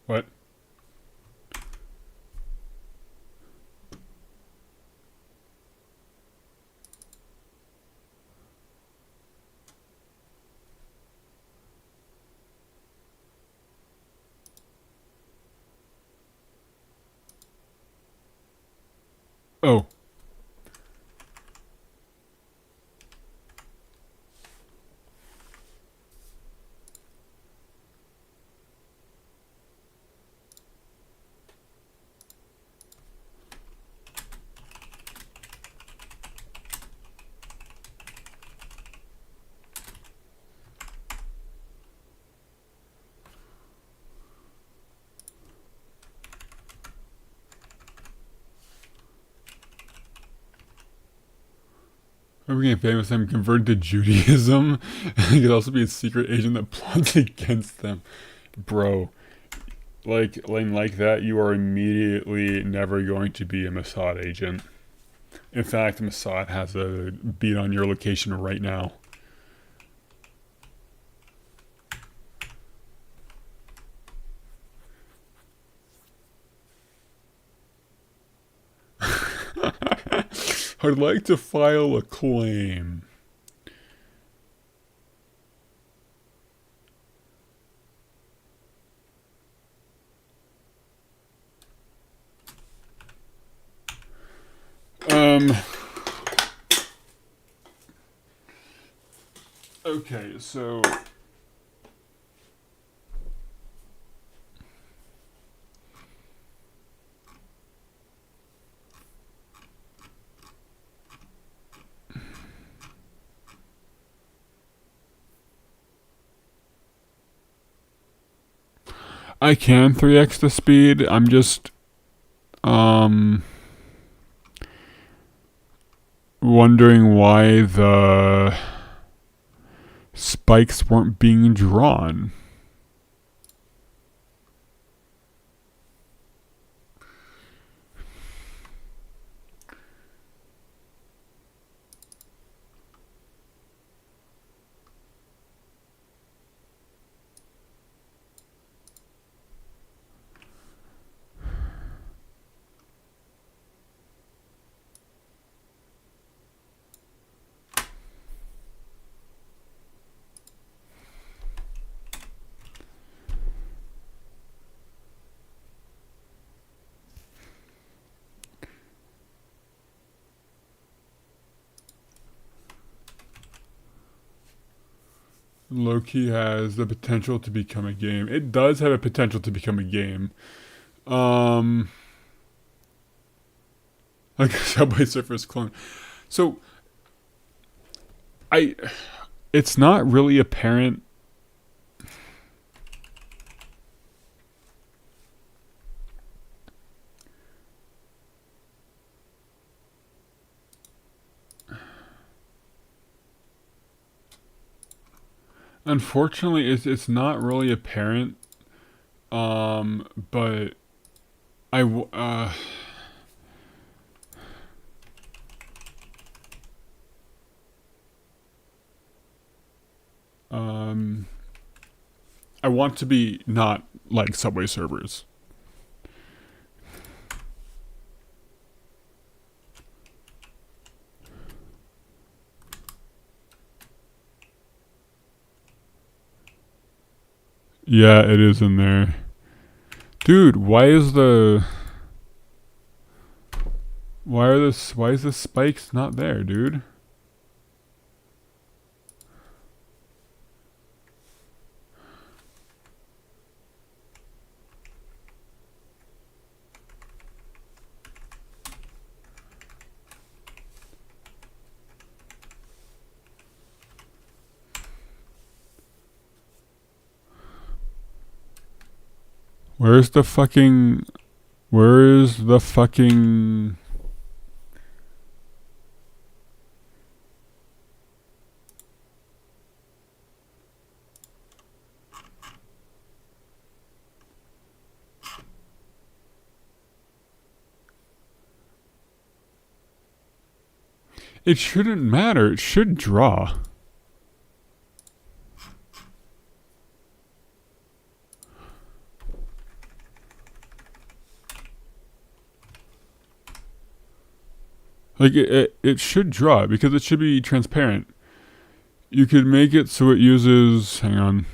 What? Oh. I became famous. I'm converted to Judaism. He could also be a secret agent that plots against them, bro. Like that, you are immediately never going to be a Mossad agent. In fact, Mossad has a beat on your location right now. I'd like to file a claim. Okay, so I can 3x the speed. I'm just wondering why the spikes weren't being drawn. Loki has the potential to become a game. It does have a potential to become a game. Like a Subway Surfers clone. So it's not really apparent. Unfortunately, it's not really apparent. But I want to be not like Subway servers. Yeah, it is in there. Dude, why is the spikes not there, dude? Where's the fucking It shouldn't matter. It should draw. Like it should draw because it should be transparent. You could make it so it uses, hang on.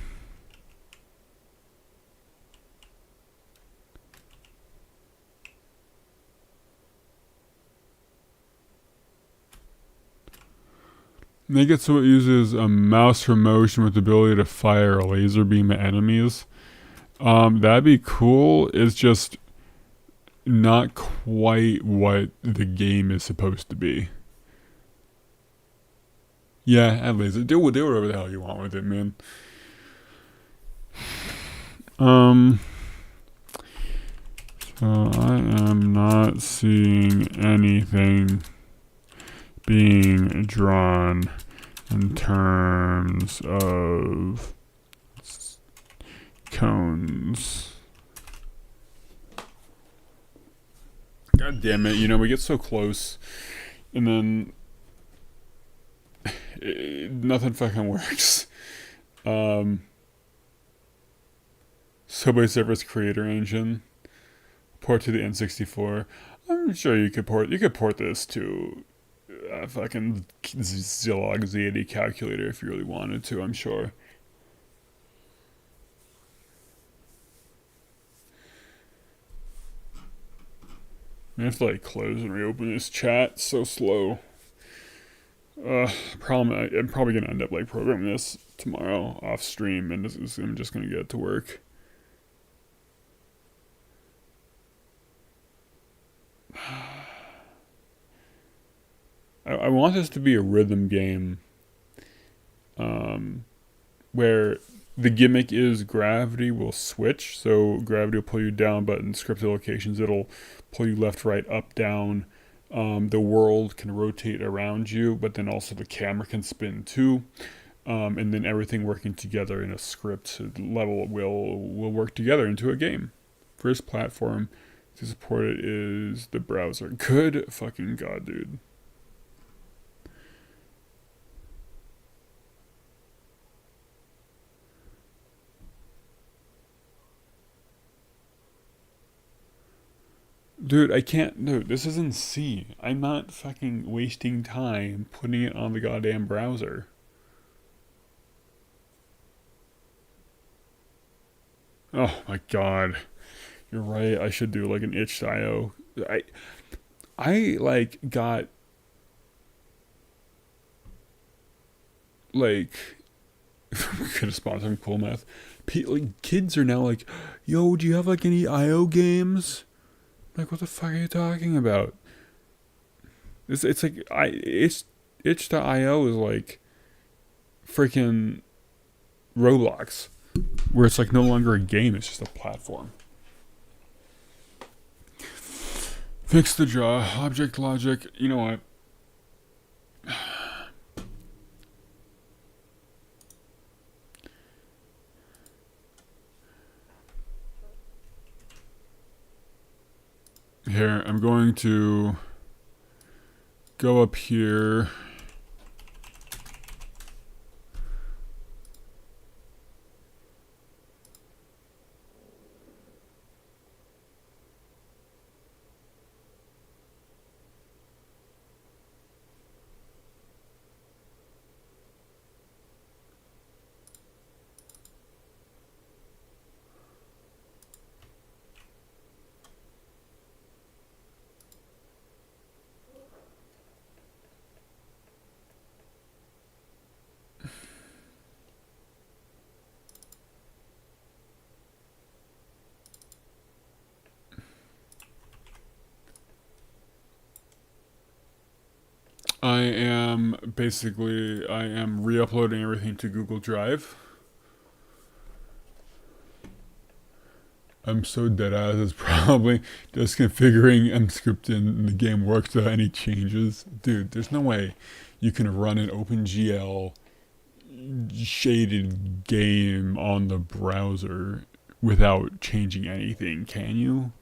Make it so it uses a mouse for motion with the ability to fire a laser beam at enemies. That'd be cool. It's just not quite what the game is supposed to be. Yeah, add laser. Do whatever the hell you want with it, man. So I am not seeing anything being drawn in terms of cones. God damn it, you know, we get so close and then nothing fucking works. Subway Surfers Creator Engine. Port to the N64. I'm sure you could port this to a fucking Zilog Z80 calculator if you really wanted to, I'm sure. I have to like close and reopen this chat. It's so slow. Problem. I'm probably gonna end up like programming this tomorrow off stream, and I'm just gonna get it to work. I want this to be a rhythm game, where the gimmick is gravity will switch. So gravity will pull you down, but in scripted locations it'll pull you left, right, up, down. The world can rotate around you, but then also the camera can spin too. And then everything working together in a script level will work together into a game. First platform to support it is the browser. Good fucking god, dude. Dude, I can't. Dude, this is in C. I'm not fucking wasting time putting it on the goddamn browser. Oh my god. You're right. I should do like an itch.io. I like got like could have sponsored Cool Math. Like, kids are now like, yo, do you have like any IO games? Like, what the fuck are you talking about? It's like itch.io is like freaking Roblox, where it's like no longer a game, it's just a platform. Fix the draw, object logic. You know what? Here, I'm going to go up here. I am re-uploading everything to Google Drive. I'm so deadass, it's probably just configuring Mscript and the game works without any changes. Dude, there's no way you can run an OpenGL shaded game on the browser without changing anything, can you?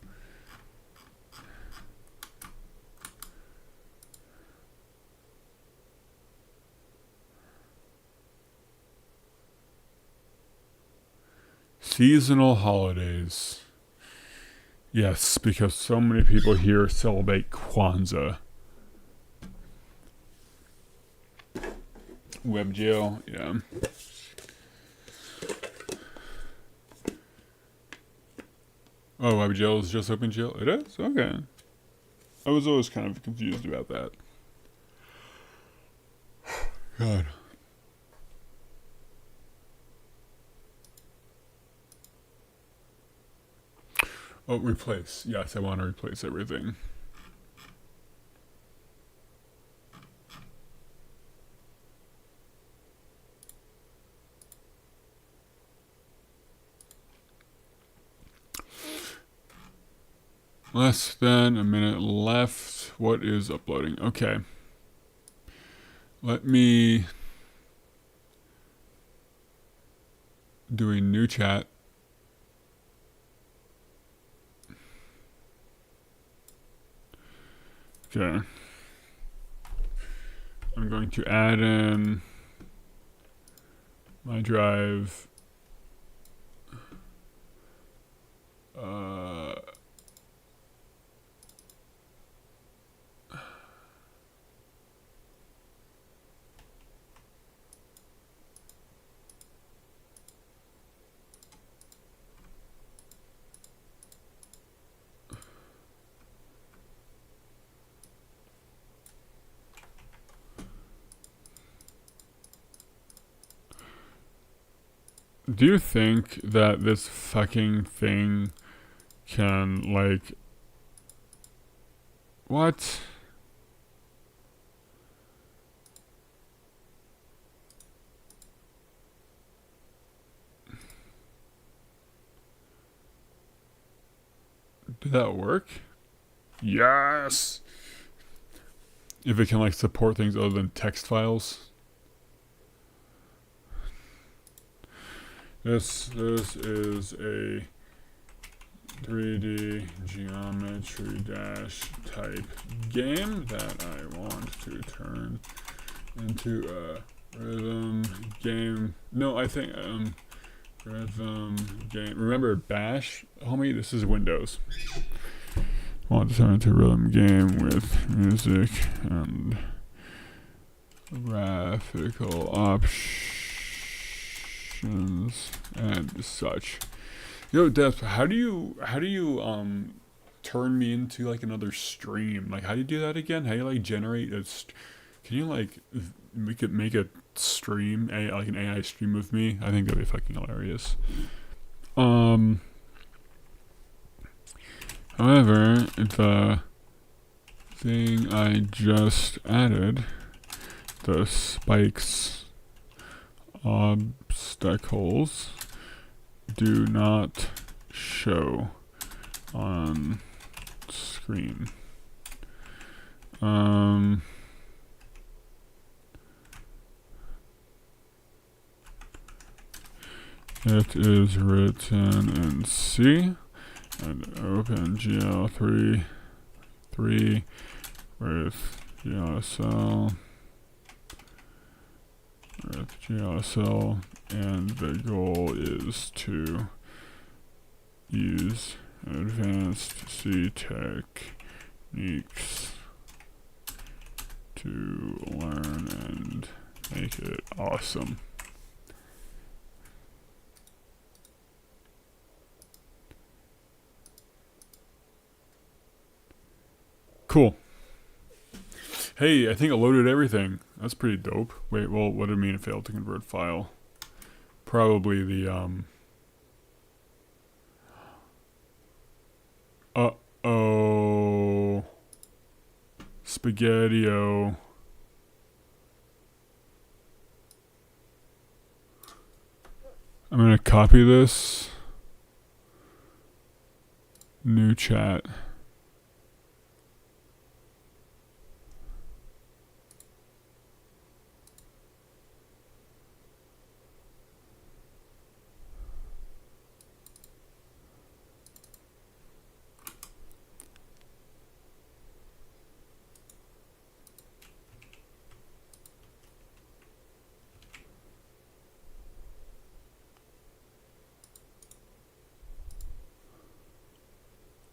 Seasonal holidays. Yes, because so many people here celebrate Kwanzaa. WebGL, yeah. Oh, WebGL is just OpenGL? It is? Okay. I was always kind of confused about that. God. Oh, replace. Yes, I want to replace everything. Less than a minute left. What is uploading? Okay. Let me do a new chat. Okay. I'm going to add in my drive. Do you think that this fucking thing can, like... What? Did that work? Yes! If it can, like, support things other than text files. This is a 3D geometry dash type game that I want to turn into a rhythm game. No, I think rhythm game. Remember Bash, homie? This is Windows. I want to turn into a rhythm game with music and graphical options and such. Yo, Death, how do you turn me into like another stream? Like, how do you do that again? How do you like generate a? Can you like make a stream, like an AI stream of me? I think that'd be fucking hilarious. However, the thing I just added, the spikes obstacles, do not show on screen. It is written in C and OpenGL3 with GLSL, and the goal is to use advanced C techniques to learn and make it awesome. Cool. Hey, I think it loaded everything. That's pretty dope. Wait, well, what did it mean it failed to convert file? Probably the, uh-oh. Spaghetti-o. I'm gonna copy this. New chat.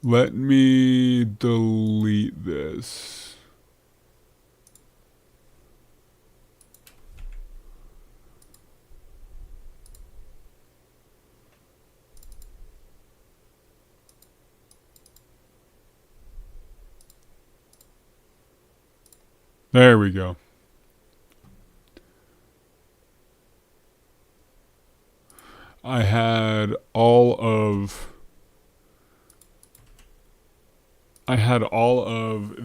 Let me delete this. There we go. I had all of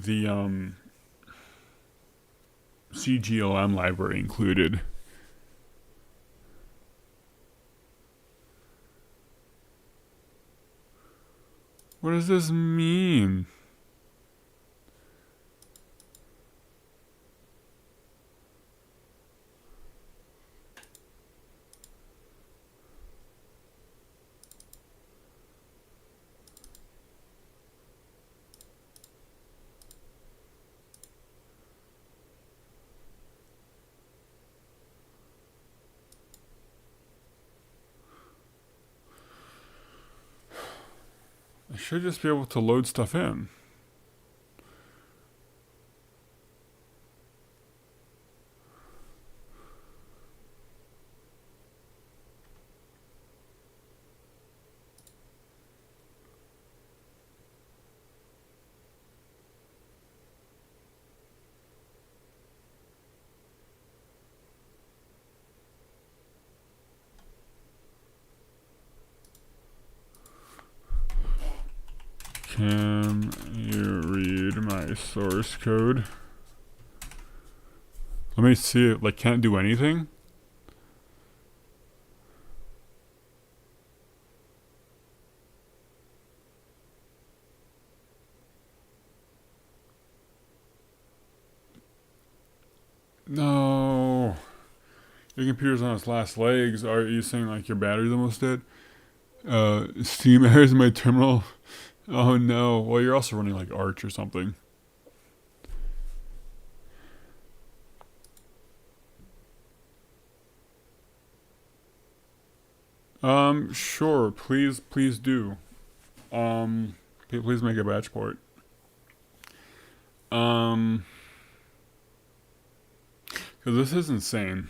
the CGLM library included. What does this mean? should just be able to load stuff in. Can you read my source code? Let me see it. Like, can't do anything? No. Your computer's on its last legs. Are you saying like your battery's almost dead? Steam errors in my terminal. Oh no. Well, you're also running like Arch or something. Sure. Please do. Please make a batch port. Cause this is insane.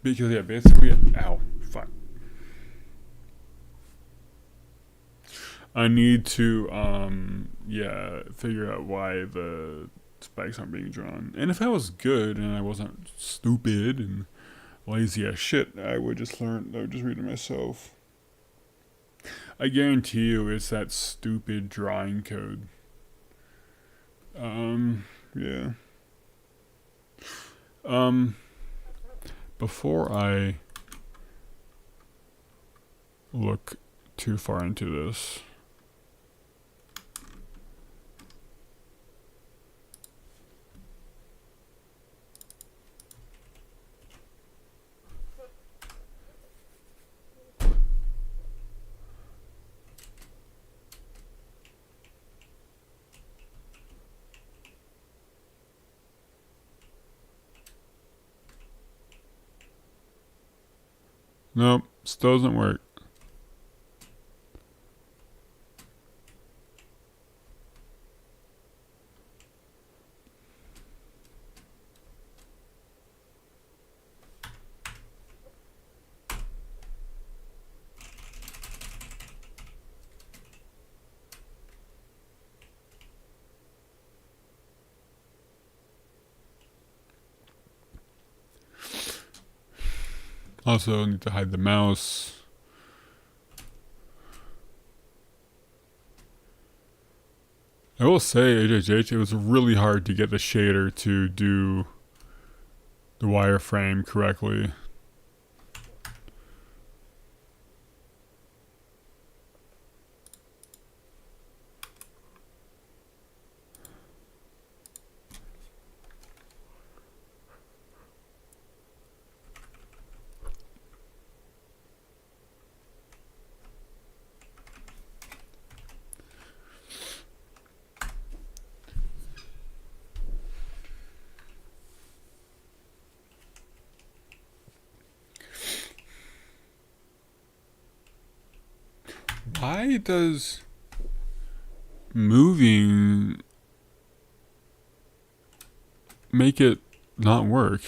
Because yeah, basically, ow, fuck. I need to, yeah, figure out why the spikes aren't being drawn. And if I was good and I wasn't stupid and lazy as shit, I would just read it myself. I guarantee you it's that stupid drawing code. Yeah. Before I look too far into this, nope, still doesn't work. Also need to hide the mouse. I will say, HHH, it was really hard to get the shader to do the wireframe correctly. Why does moving make it not work?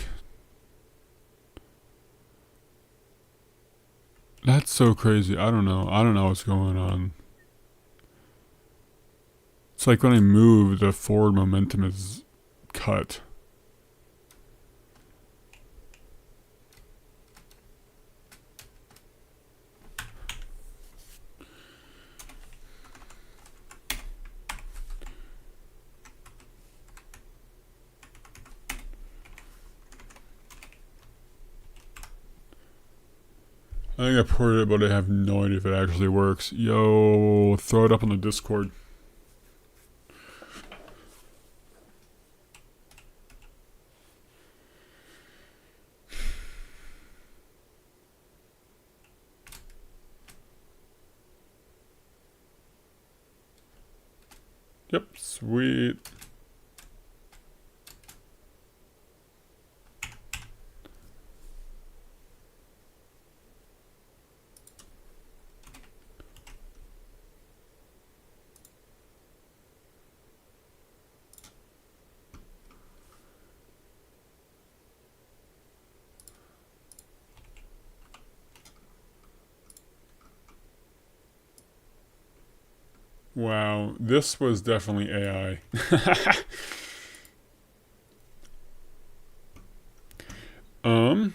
That's so crazy. I don't know. I don't know what's going on. It's like when I move, the forward momentum is cut. I think I ported it, but I have no idea if it actually works. Yo, throw it up on the Discord. Yep, sweet. Wow, this was definitely AI. um.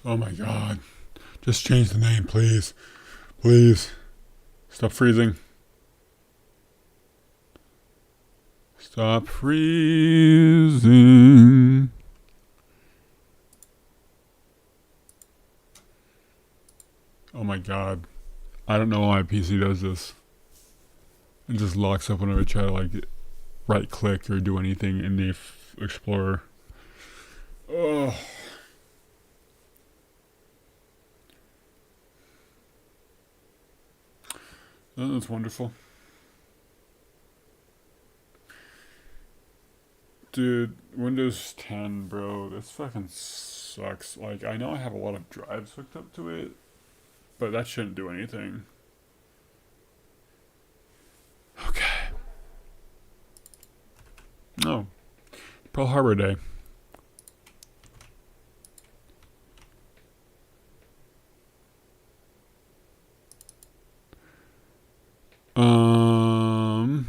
Oh my god. Just change the name, please. Please. Stop freezing. Stop freezing. Oh my god. I don't know why my PC does this. It just locks up whenever I try to like right click or do anything in the Explorer. Oh. Oh, that's wonderful. Dude, Windows 10, bro, this fucking sucks. Like, I know I have a lot of drives hooked up to it, but that shouldn't do anything. Okay. No. Pearl Harbor Day. Um.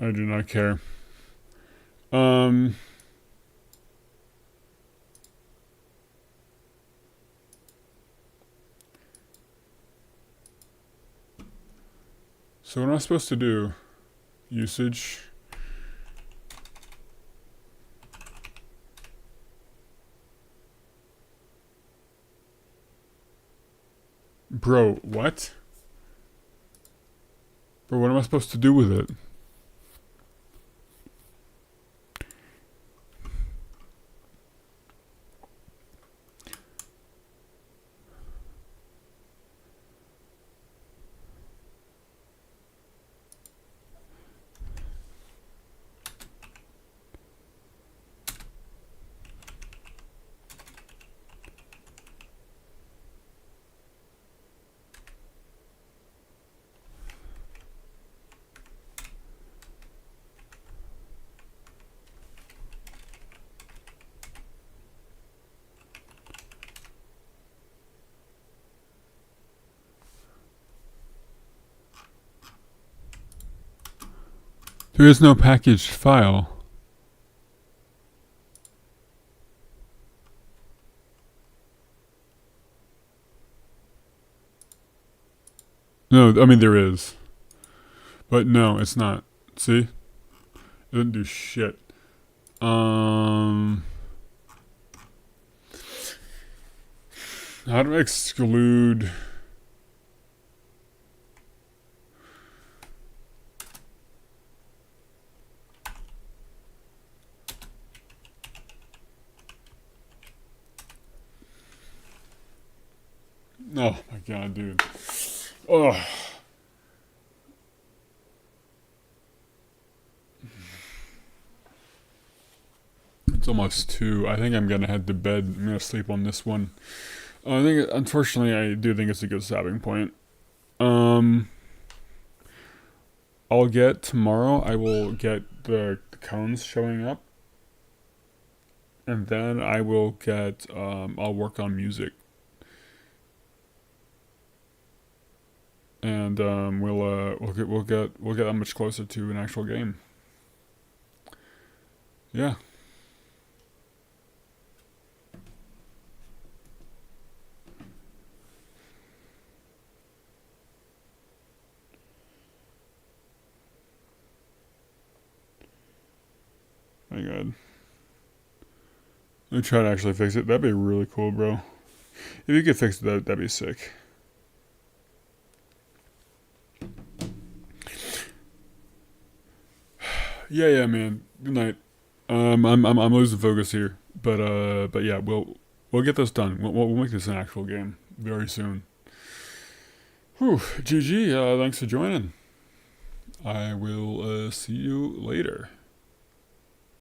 I do not care. Um. So what am I supposed to do? Usage. Bro, what? Bro, what am I supposed to do with it? There is no packaged file. No, I mean there is. But no, it's not. See? It doesn't do shit. How do I exclude... Oh my god, dude. Oh. It's almost 2. I think I'm gonna head to bed. I'm gonna sleep on this one. I think, unfortunately, I do think it's a good stopping point. I'll get tomorrow. I will get the cones showing up, and then I will get. I'll work on music, and we'll get that much closer to an actual game. Yeah. My god. Let me try to actually fix it. That'd be really cool, bro. If you could fix it, that'd be sick. Yeah, man. Good night. I'm losing focus here, but yeah, we'll get this done. We'll make this an actual game very soon. Whew, GG. Thanks for joining. I will see you later.